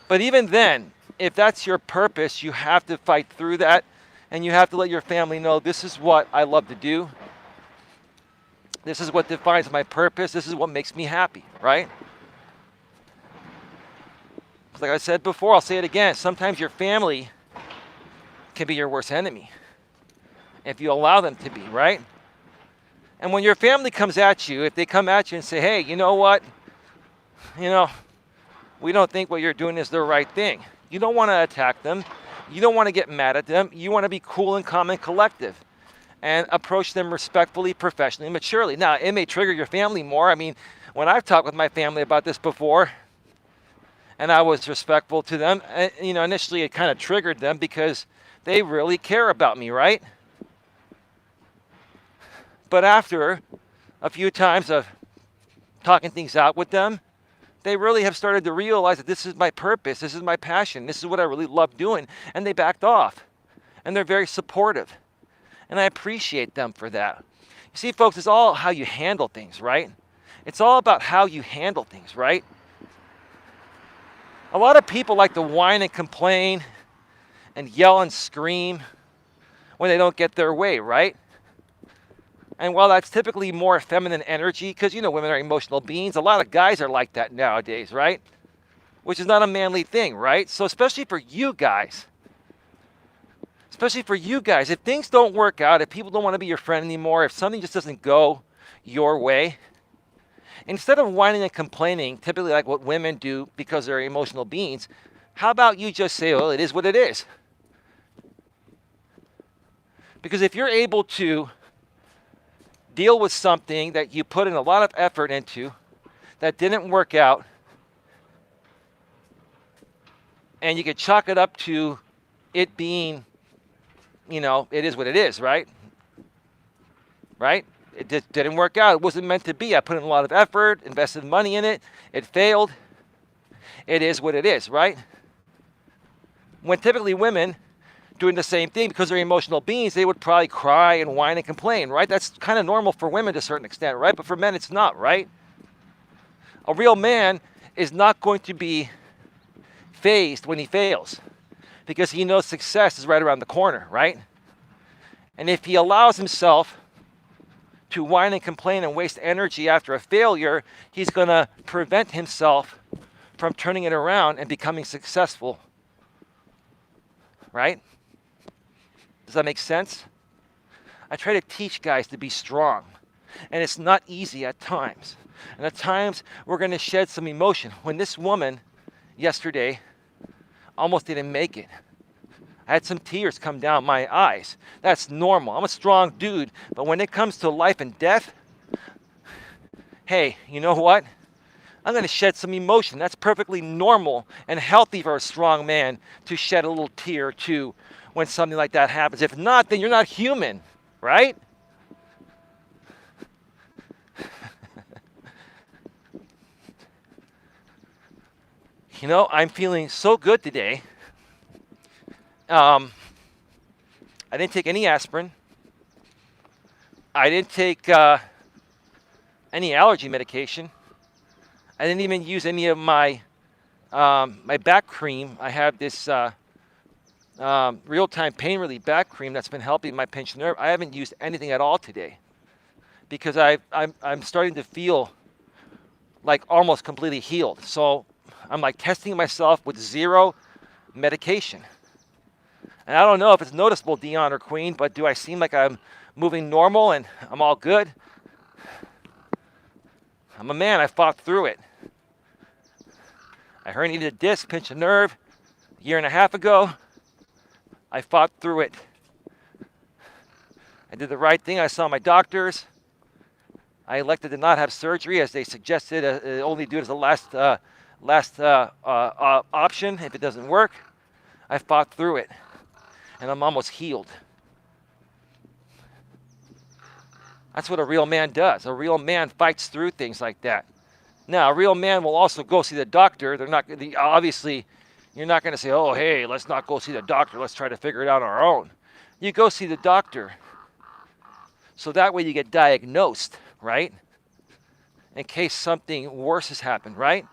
But even then, if that's your purpose, you have to fight through that and you have to let your family know this is what I love to do. This is what defines my purpose. This is what makes me happy, right? Like I said before, I'll say it again. Sometimes your family can be your worst enemy if you allow them to be, right? And when your family comes at you, if they come at you and say, hey, you know what? We don't think what you're doing is the right thing. You don't want to attack them. You don't want to get mad at them. You want to be cool and calm and collective and approach them respectfully, professionally, maturely. Now, it may trigger your family more. I mean, when I've talked with my family about this before, and I was respectful to them, initially it kind of triggered them because they really care about me, right? But after a few times of talking things out with them, they really have started to realize that this is my purpose, this is my passion, this is what I really love doing, and they backed off. And they're very supportive. And I appreciate them for that. You see, folks, it's all how you handle things, right? It's all about how you handle things, right? A lot of people like to whine and complain and yell and scream when they don't get their way, right? And while that's typically more feminine energy, because women are emotional beings, a lot of guys are like that nowadays, right? Which is not a manly thing, right? So especially for you guys, if things don't work out, if people don't want to be your friend anymore, if something just doesn't go your way, instead of whining and complaining, typically like what women do because they're emotional beings, how about you just say, well, it is what it is? Because if you're able to deal with something that you put in a lot of effort into that didn't work out, and you could chalk it up to it being, it is what it is, right? Right? It didn't work out. It wasn't meant to be. I put in a lot of effort, invested money in it. It failed. It is what it is, right? When typically women doing the same thing, because they're emotional beings, they would probably cry and whine and complain, right? That's kind of normal for women to a certain extent, right? But for men, it's not, right? A real man is not going to be phased when he fails because he knows success is right around the corner, right? And if he allows himself to whine and complain and waste energy after a failure, he's going to prevent himself from turning it around and becoming successful, right? Does that make sense? I try to teach guys to be strong, and it's not easy at times. And at times, we're going to shed some emotion. When this woman yesterday almost didn't make it, I had some tears come down my eyes. That's normal. I'm a strong dude, but when it comes to life and death, hey, you know what? I'm going to shed some emotion. That's perfectly normal and healthy for a strong man to shed a little tear too when something like that happens. If not, then you're not human, right? I'm feeling so good today. I didn't take any aspirin. I didn't take any allergy medication. I didn't even use any of my back cream. I have this real-time pain relief back cream that's been helping my pinched nerve. I haven't used anything at all today because I'm starting to feel like almost completely healed. So I'm like testing myself with zero medication. And I don't know if it's noticeable, Dion or Queen, but do I seem like I'm moving normal and I'm all good? I'm a man. I fought through it. I herniated a disc, pinched a nerve a year and a half ago. I fought through it. I did the right thing. I saw my doctors. I elected to not have surgery, as they suggested. Only do it as a last option if it doesn't work. I fought through it, and I'm almost healed. That's what a real man does. A real man fights through things like that. Now, a real man will also go see the doctor. Obviously, you're not going to say, oh, hey, let's not go see the doctor. Let's try to figure it out on our own. You go see the doctor. So that way you get diagnosed, right? In case something worse has happened, right?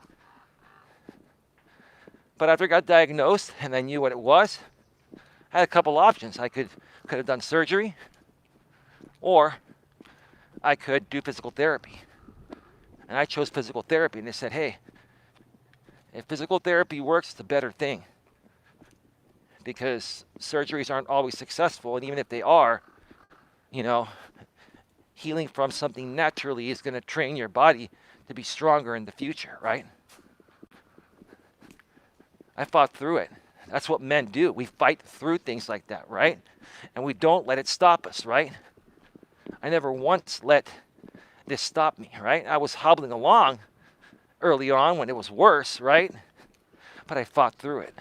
But after I got diagnosed and I knew what it was, I had a couple options. I could have done surgery, or I could do physical therapy. And I chose physical therapy, and they said, hey, if physical therapy works, it's a better thing. Because surgeries aren't always successful, and even if they are, healing from something naturally is going to train your body to be stronger in the future, right? I fought through it. That's what men do. We fight through things like that, right? And we don't let it stop us, right? I never once let this stop me, right? I was hobbling along early on when it was worse, right? But I fought through it.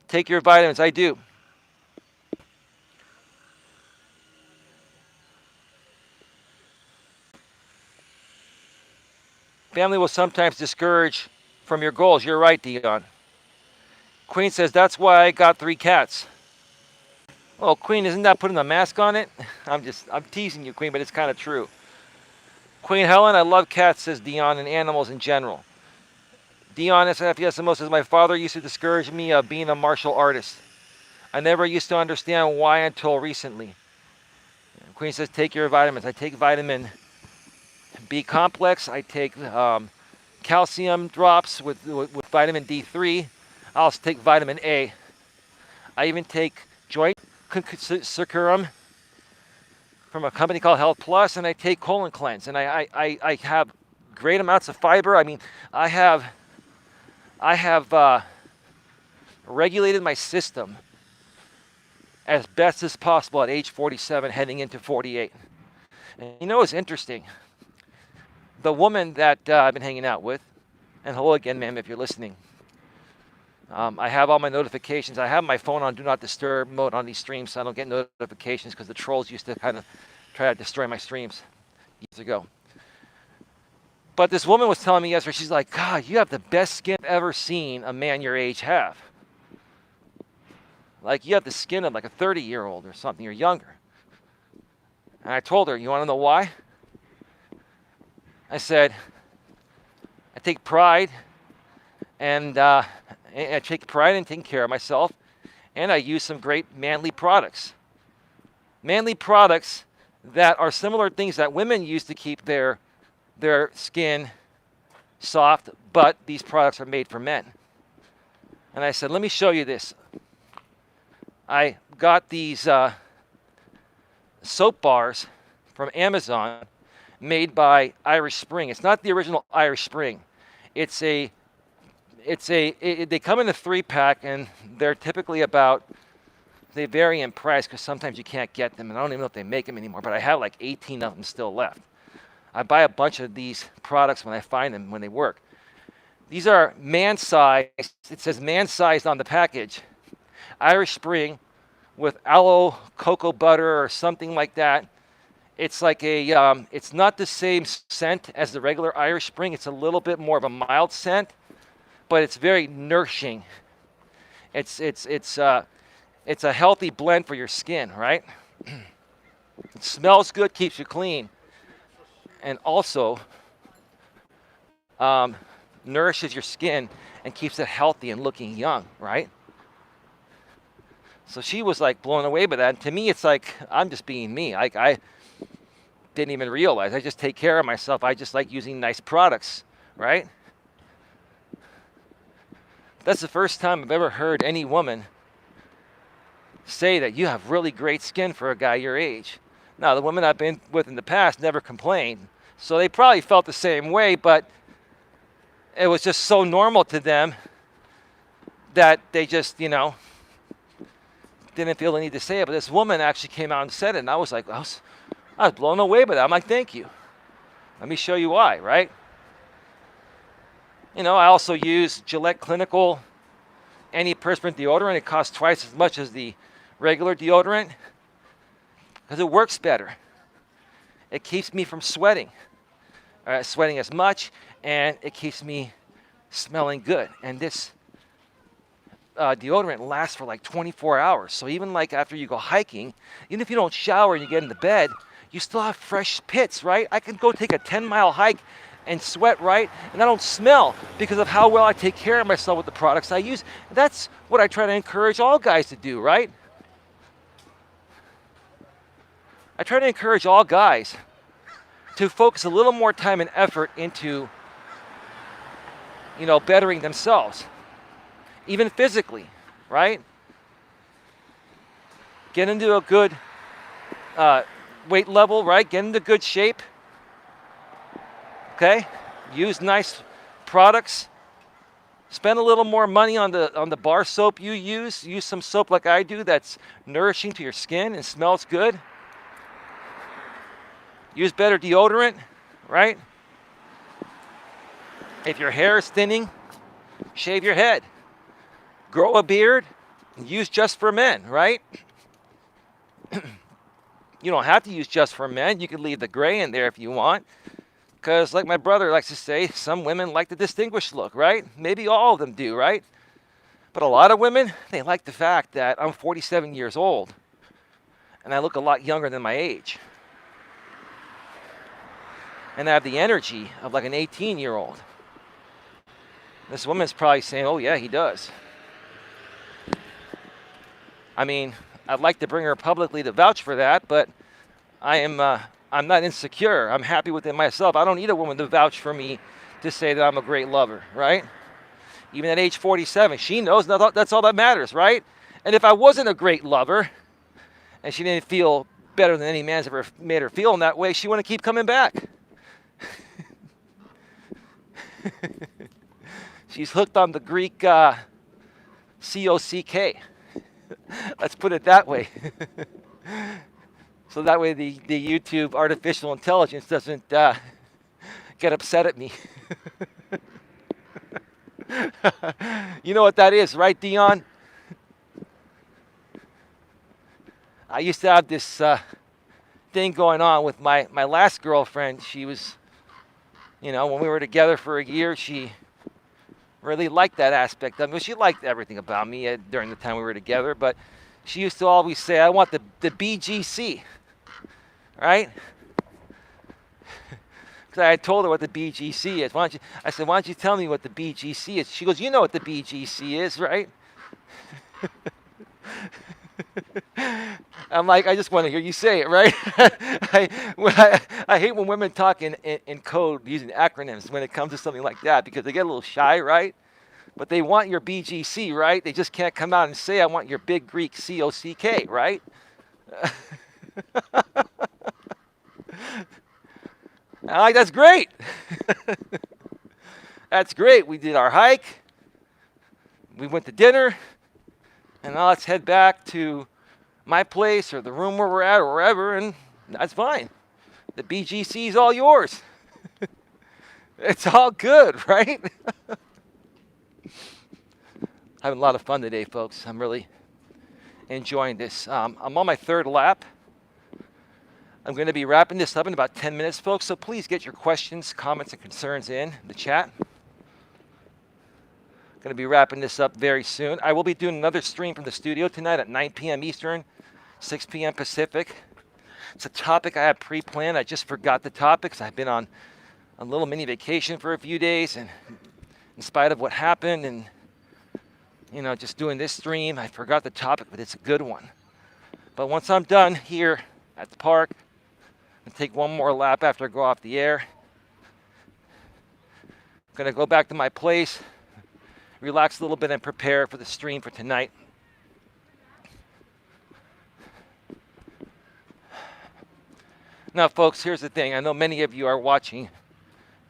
Take your vitamins. I do. Family will sometimes discourage from your goals. You're right, Dion. Queen says, that's why I got 3 cats. Well, Queen, isn't that putting a mask on it? I'm teasing you, Queen, but it's kind of true. Queen Helen, I love cats, says Dion, and animals in general. Dion SFSMO says, my father used to discourage me of being a martial artist. I never used to understand why until recently. Queen says, take your vitamins. I take vitamin B complex. I take calcium drops with vitamin D3. I also take vitamin A. I even take joint serum from a company called Health Plus, and I take colon cleanse. And I have great amounts of fiber. I mean, I have regulated my system as best as possible at age 47, heading into 48. And you know what's interesting? The woman that I've been hanging out with, and hello again, ma'am, if you're listening. I have all my notifications. I have my phone on Do Not Disturb mode on these streams, so I don't get notifications because the trolls used to kind of try to destroy my streams years ago. But this woman was telling me yesterday, she's like, God, you have the best skin I've ever seen a man your age have. Like, you have the skin of like a 30-year-old or something, or younger. And I told her, you want to know why? I said, I take pride and I take pride in taking care of myself, and I use some great manly products. Manly products that are similar things that women use to keep their skin soft, but these products are made for men. And I said, let me show you this. I got these soap bars from Amazon made by Irish Spring. It's not the original Irish Spring. They come in a 3-pack, and they're typically they vary in price because sometimes you can't get them, and I don't even know if they make them anymore, but I have like 18 of them still left. I buy a bunch of these products when I find them, when they work. These are man-sized. It says man-sized on the package. Irish Spring with aloe cocoa butter or something like that. It's like it's not the same scent as the regular Irish Spring. It's a little bit more of a mild scent, but it's very nourishing. It's a healthy blend for your skin, right? It smells good, keeps you clean, and also nourishes your skin and keeps it healthy and looking young, right? So she was like blown away by that. And to me, it's like I'm just being me. I didn't even realize. I just take care of myself. I just like using nice products, right? That's the first time I've ever heard any woman say that you have really great skin for a guy your age. Now, the women I've been with in the past never complained. So they probably felt the same way, but it was just so normal to them that they just, didn't feel the need to say it. But this woman actually came out and said it, and I was like, I was blown away by that. I'm like, thank you. Let me show you why, right? I also use Gillette Clinical antiperspirant deodorant. It costs twice as much as the regular deodorant because it works better. It keeps me from sweating as much, and it keeps me smelling good. And this deodorant lasts for like 24 hours. So even like after you go hiking, even if you don't shower and you get into bed, you still have fresh pits, right? I can go take a 10-mile hike and sweat, right? And I don't smell because of how well I take care of myself with the products I use. That's what I try to encourage all guys to do, right? I try to encourage all guys to focus a little more time and effort into, bettering themselves, even physically, right? Get into a good weight level, right? Get into good shape. Okay? Use nice products. Spend a little more money on the bar soap you use. Use some soap like I do that's nourishing to your skin and smells good. Use better deodorant, right? If your hair is thinning, shave your head. Grow a beard. Use Just for Men, right? You don't have to use Just for Men. You can leave the gray in there if you want. Because like my brother likes to say, some women like the distinguished look, right? Maybe all of them do, right? But a lot of women, they like the fact that I'm 47 years old And I look a lot younger than my age. And I have the energy of like an 18-year-old. This woman's probably saying, oh yeah, he does. I mean, I'd like to bring her publicly to vouch for that, but I'm not insecure. I'm happy within myself. I don't need a woman to vouch for me to say that I'm a great lover, right? Even at age 47, she knows that's all that matters, right? And if I wasn't a great lover and she didn't feel better than any man's ever made her feel in that way, she wouldn't keep coming back. She's hooked on the Greek cock. Let's put it that way. So that way the YouTube artificial intelligence doesn't get upset at me. You know what that is, right, Dion? I used to have this thing going on with my last girlfriend. She was, when we were together for a year, she really liked that aspect of me. She liked everything about me during the time we were together, but she used to always say, I want the BGC, right? Because I had told her what the BGC is. I said, why don't you tell me what the BGC is? She goes, you know what the BGC is, right? I'm like, I just want to hear you say it, right? I hate when women talk in code using acronyms when it comes to something like that because they get a little shy, right? But they want your BGC, right? They just can't come out and say, I want your big Greek COCK, right? I'm like, that's great. That's great. We did our hike. We went to dinner. And now let's head back to my place or the room where we're at or wherever, and that's fine. The BGC is all yours. It's all good, right? Having a lot of fun today, folks. I'm really enjoying this. I'm on my third lap. I'm going to be wrapping this up in about 10 minutes, folks, so please get your questions, comments, and concerns in the chat. Going to be wrapping this up very soon. I will be doing another stream from the studio tonight at 9 p.m. Eastern, 6 p.m. Pacific. It's a topic I had pre-planned. I just forgot the topics. I've been on a little mini vacation for a few days, and in spite of what happened and, just doing this stream, I forgot the topic, but it's a good one. But once I'm done here at the park, I'll take one more lap after I go off the air. I'm going to go back to my place, relax a little bit, and prepare for the stream for tonight. Now, folks, here's the thing. I know many of you are watching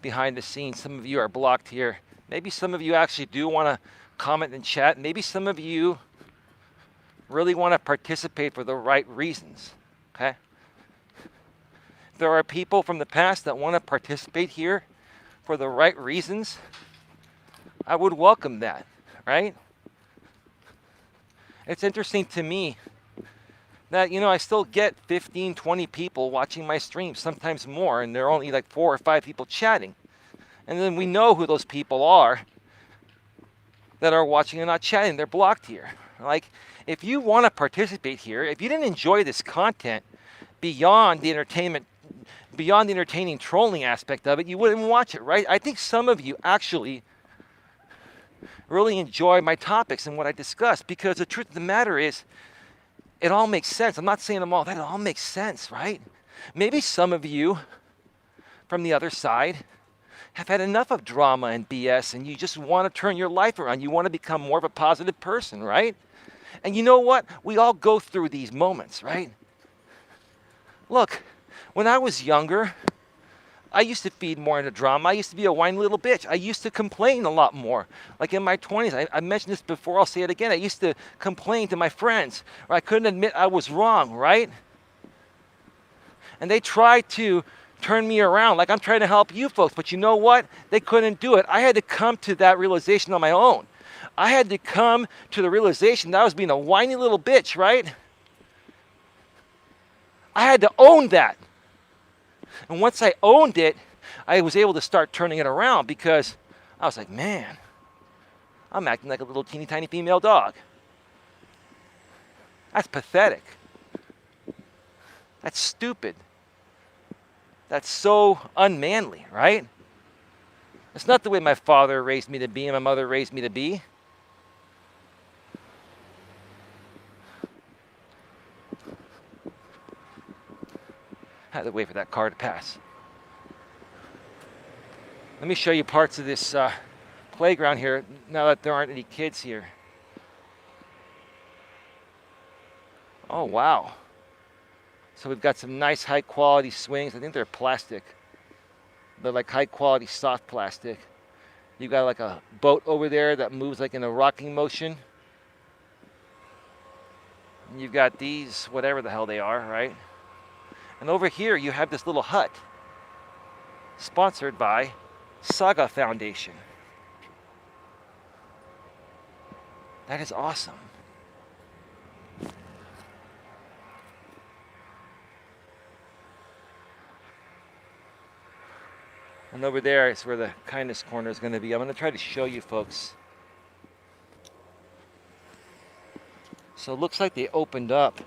behind the scenes. Some of you are blocked here. Maybe some of you actually do want to comment and chat. Maybe some of you really want to participate for the right reasons, okay? There are people from the past that want to participate here for the right reasons. I would welcome that, right? It's interesting to me that, I still get 15, 20 people watching my streams, sometimes more, and there are only like 4 or 5 people chatting. And then we know who those people are that are watching and not chatting. They're blocked here. Like, if you want to participate here, if you didn't enjoy this content beyond the entertaining trolling aspect of it, you wouldn't watch it, right? I think some of you actually really enjoy my topics and what I discuss, because the truth of the matter is, it all makes sense. I'm not saying them all. That all makes sense, right? Maybe some of you from the other side have had enough of drama and BS, and you just want to turn your life around. You want to become more of a positive person, right? And you know what? We all go through these moments, right? Look, when I was younger, I used to feed more into drama. I used to be a whiny little bitch. I used to complain a lot more. Like in my 20s, I mentioned this before, I'll say it again. I used to complain to my friends, or I couldn't admit I was wrong, right? And they tried to turn me around, like I'm trying to help you folks, but you know what? They couldn't do it. I had to come to that realization on my own. I had to come to the realization that I was being a whiny little bitch, right? I had to own that. And once I owned it, I was able to start turning it around, because I was like, man, I'm acting like a little teeny tiny female dog. That's pathetic. That's stupid. That's so unmanly, right? It's not the way my father raised me to be and my mother raised me to be. I had to wait for that car to pass. Let me show you parts of this playground here now that there aren't any kids here. Oh, wow. So we've got some nice high quality swings. I think they're plastic. They're like high quality soft plastic. You've got like a boat over there that moves like in a rocking motion. And you've got these, whatever the hell they are, right? And over here you have this little hut sponsored by Saga Foundation. That is awesome. And over there is where the kindness corner is going to be. I'm going to try to show you folks. So it looks like they opened up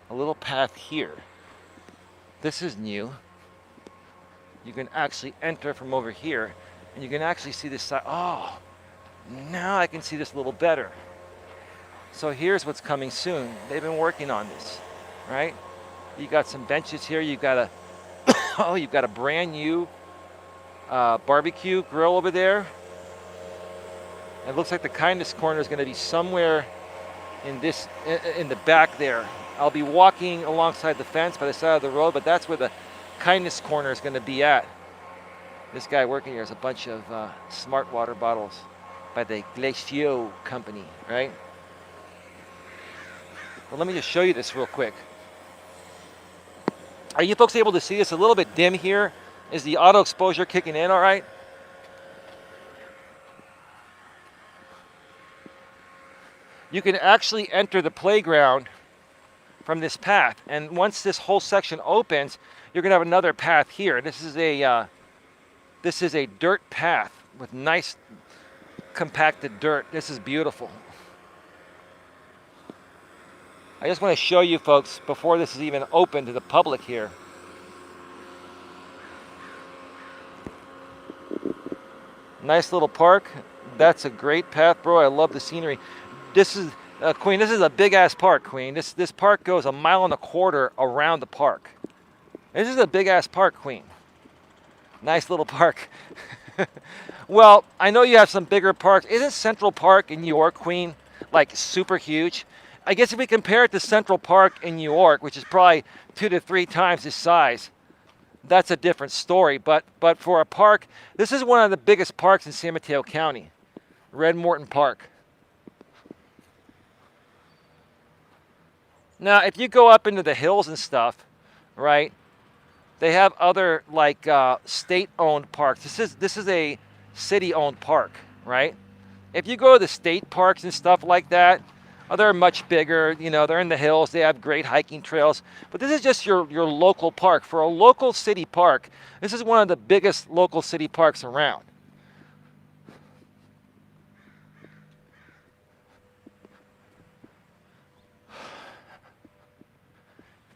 a little path here. This is new. You can actually enter from over here, and you can actually see this side. Oh, now I can see this a little better. So here's what's coming soon. They've been working on this, right? You got some benches here. You've got a you've got a brand new barbecue grill over there. It looks like the kindness corner is going to be somewhere in the back there. I'll be walking alongside the fence by the side of the road, but that's where the kindness corner is going to be at. This guy working here is a bunch of smart water bottles by the Glacio company, right? Well, let me just show you this real quick. Are you folks able to see this? A little bit dim here. Is the auto exposure kicking in all right? You can actually enter the playground from this path, and once this whole section opens, you're going to have another path here. This is a dirt path with nice compacted dirt. This is beautiful. I just want to show you folks before this is even open to the public here. Nice little park. That's a great path, bro. I love the scenery. This is Queen. This is a big ass park, Queen. This park goes 1.25 miles around the park. This is a big ass park, Queen. Nice little park. Well, I know you have some bigger parks. Isn't Central Park in New York, Queen, like super huge? I guess if we compare it to Central Park in New York, which is probably 2 to 3 times its size, that's a different story. But for a park, this is one of the biggest parks in San Mateo County, Red Morton Park. Now, if you go up into the hills and stuff, right, they have other like state-owned parks. This is a city-owned park, right? If you go to the state parks and stuff like that, they're much bigger. You know, they're in the hills. They have great hiking trails. But this is just your local park. For a local city park, this is one of the biggest local city parks around.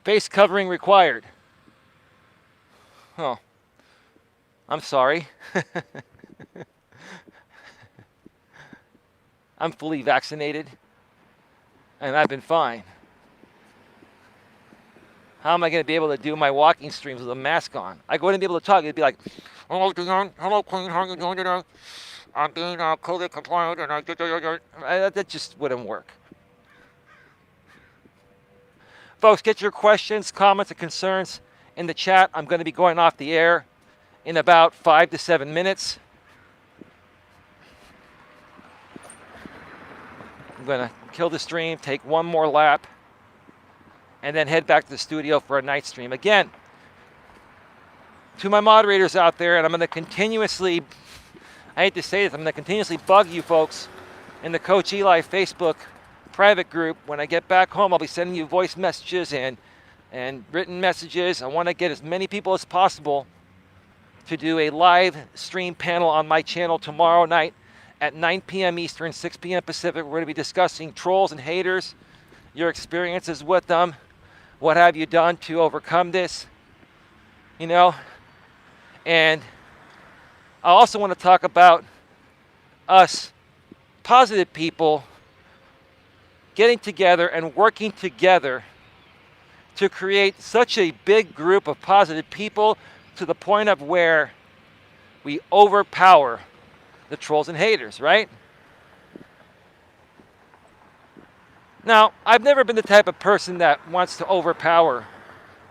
Face covering required. Oh, I'm sorry. I'm fully vaccinated, and I've been fine. How am I going to be able to do my walking streams with a mask on? I wouldn't be able to talk. It'd be like, "Hello, Dion. Hello, Queen. How are you doing today? I'm being COVID compliant, and that just wouldn't work." Folks, get your questions, comments, and concerns in the chat. I'm going to be going off the air in about 5 to 7 minutes. I'm going to kill the stream, take one more lap, and then head back to the studio for a night stream. Again, to my moderators out there, and I'm going to continuously, I hate to say this, I'm going to continuously bug you folks in the Coach Eli Facebook private group. When I get back home, I'll be sending you voice messages and written messages. I want to get as many people as possible to do a live stream panel on my channel tomorrow night at 9 p.m. Eastern, 6 p.m. Pacific. We're going to be discussing trolls and haters, your experiences with them. What have you done to overcome this? You know? And I also want to talk about us positive people getting together and working together to create such a big group of positive people to the point of where we overpower the trolls and haters, right? Now, I've never been the type of person that wants to overpower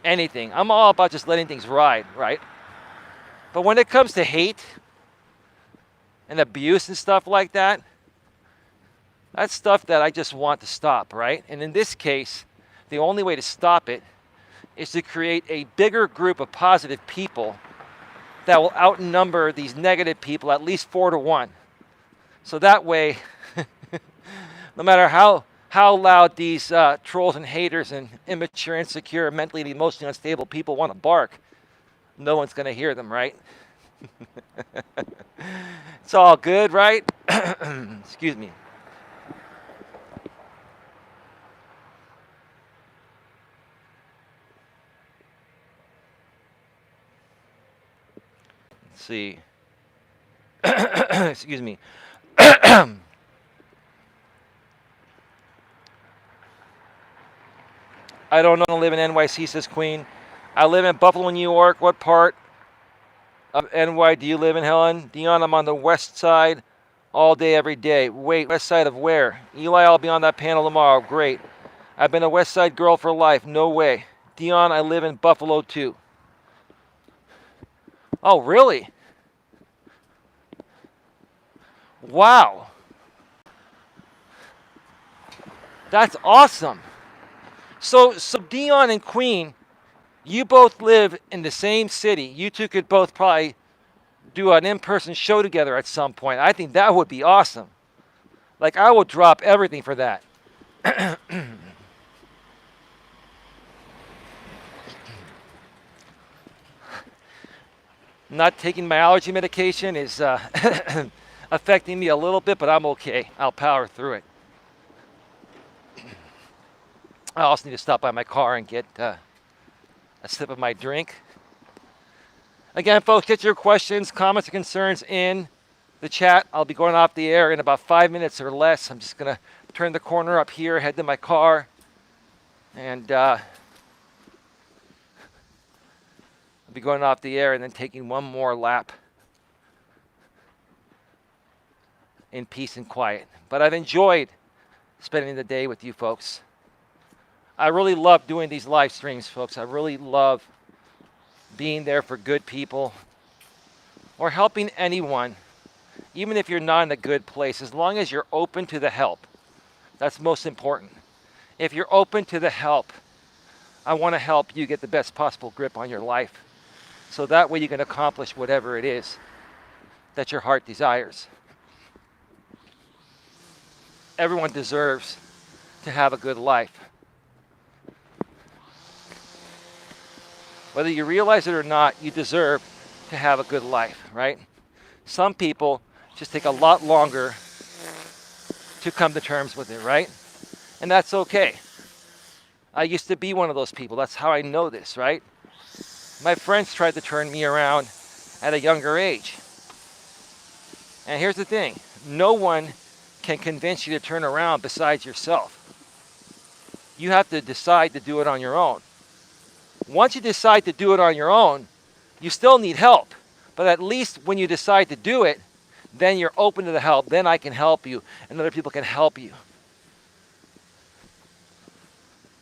anything. I'm all about just letting things ride, right? But when it comes to hate and abuse and stuff like that, that's stuff that I just want to stop, right? And in this case, the only way to stop it is to create a bigger group of positive people that will outnumber these negative people at least 4-1. So that way, no matter how loud these trolls and haters and immature, insecure, mentally and emotionally unstable people want to bark, no one's going to hear them, right? It's all good, right? Excuse me. Let's see. Excuse me. I don't know. I live in NYC, says Queen. I live in Buffalo, New York. What part of NY do you live in, Helen? Dion, I'm on the west side all day, every day. Wait, west side of where? Eli, I'll be on that panel tomorrow. Great. I've been a west side girl for life. No way. Dion, I live in Buffalo, too. Oh, really? Wow. That's awesome. So Dion and Queen, you both live in the same city. You two could both probably do an in-person show together at some point. I think that would be awesome. Like, I will drop everything for that. Not taking my allergy medication is affecting me a little bit, but I'm okay. I'll power through it. I also need to stop by my car and get a sip of my drink. Again, folks, get your questions, comments, or concerns in the chat. I'll be going off the air in about 5 minutes or less. I'm just going to turn the corner up here, head to my car, and I'll be going off the air and then taking one more lap in peace and quiet. But I've enjoyed spending the day with you folks. I really love doing these live streams, folks. I really love being there for good people or helping anyone, even if you're not in a good place, as long as you're open to the help. That's most important. If you're open to the help, I want to help you get the best possible grip on your life, so that way you can accomplish whatever it is that your heart desires. Everyone deserves to have a good life. Whether you realize it or not, you deserve to have a good life, right? Some people just take a lot longer to come to terms with it, right? And that's okay. I used to be one of those people. That's how I know this, right? My friends tried to turn me around at a younger age. And here's the thing. No one can convince you to turn around besides yourself. You have to decide to do it on your own. Once you decide to do it on your own, you still need help. But at least when you decide to do it, then you're open to the help. Then I can help you, and other people can help you.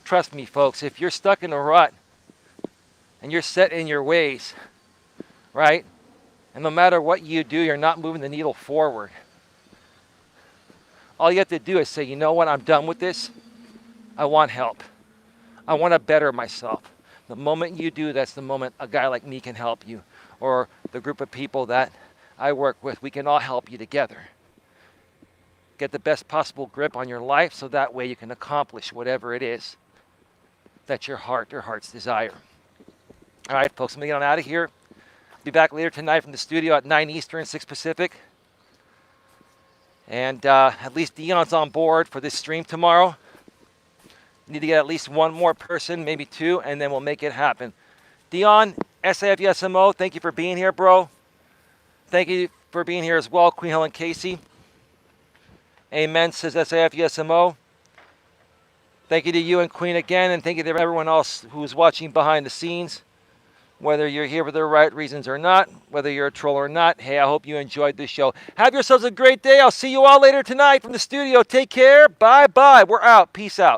Trust me, folks, if you're stuck in a rut and you're set in your ways, right? And no matter what you do, you're not moving the needle forward. All you have to do is say, you know what, I'm done with this. I want help. I want to better myself. The moment you do, that's the moment a guy like me can help you, or the group of people that I work with. We can all help you together. Get the best possible grip on your life, so that way you can accomplish whatever it is that your heart's desire. All right, folks, I'm going to get on out of here. Be back later tonight from the studio at 9 Eastern, 6 Pacific. And at least Dion's on board for this stream tomorrow. Need to get at least one more person, maybe two, and then we'll make it happen. Dion, SAFUSMO, thank you for being here, bro. Thank you for being here as well, Queen Helen Casey. Amen, says SAFUSMO. Thank you to you and Queen again, and thank you to everyone else who's watching behind the scenes. Whether you're here for the right reasons or not, whether you're a troll or not, hey, I hope you enjoyed this show. Have yourselves a great day. I'll see you all later tonight from the studio. Take care. Bye-bye. We're out. Peace out.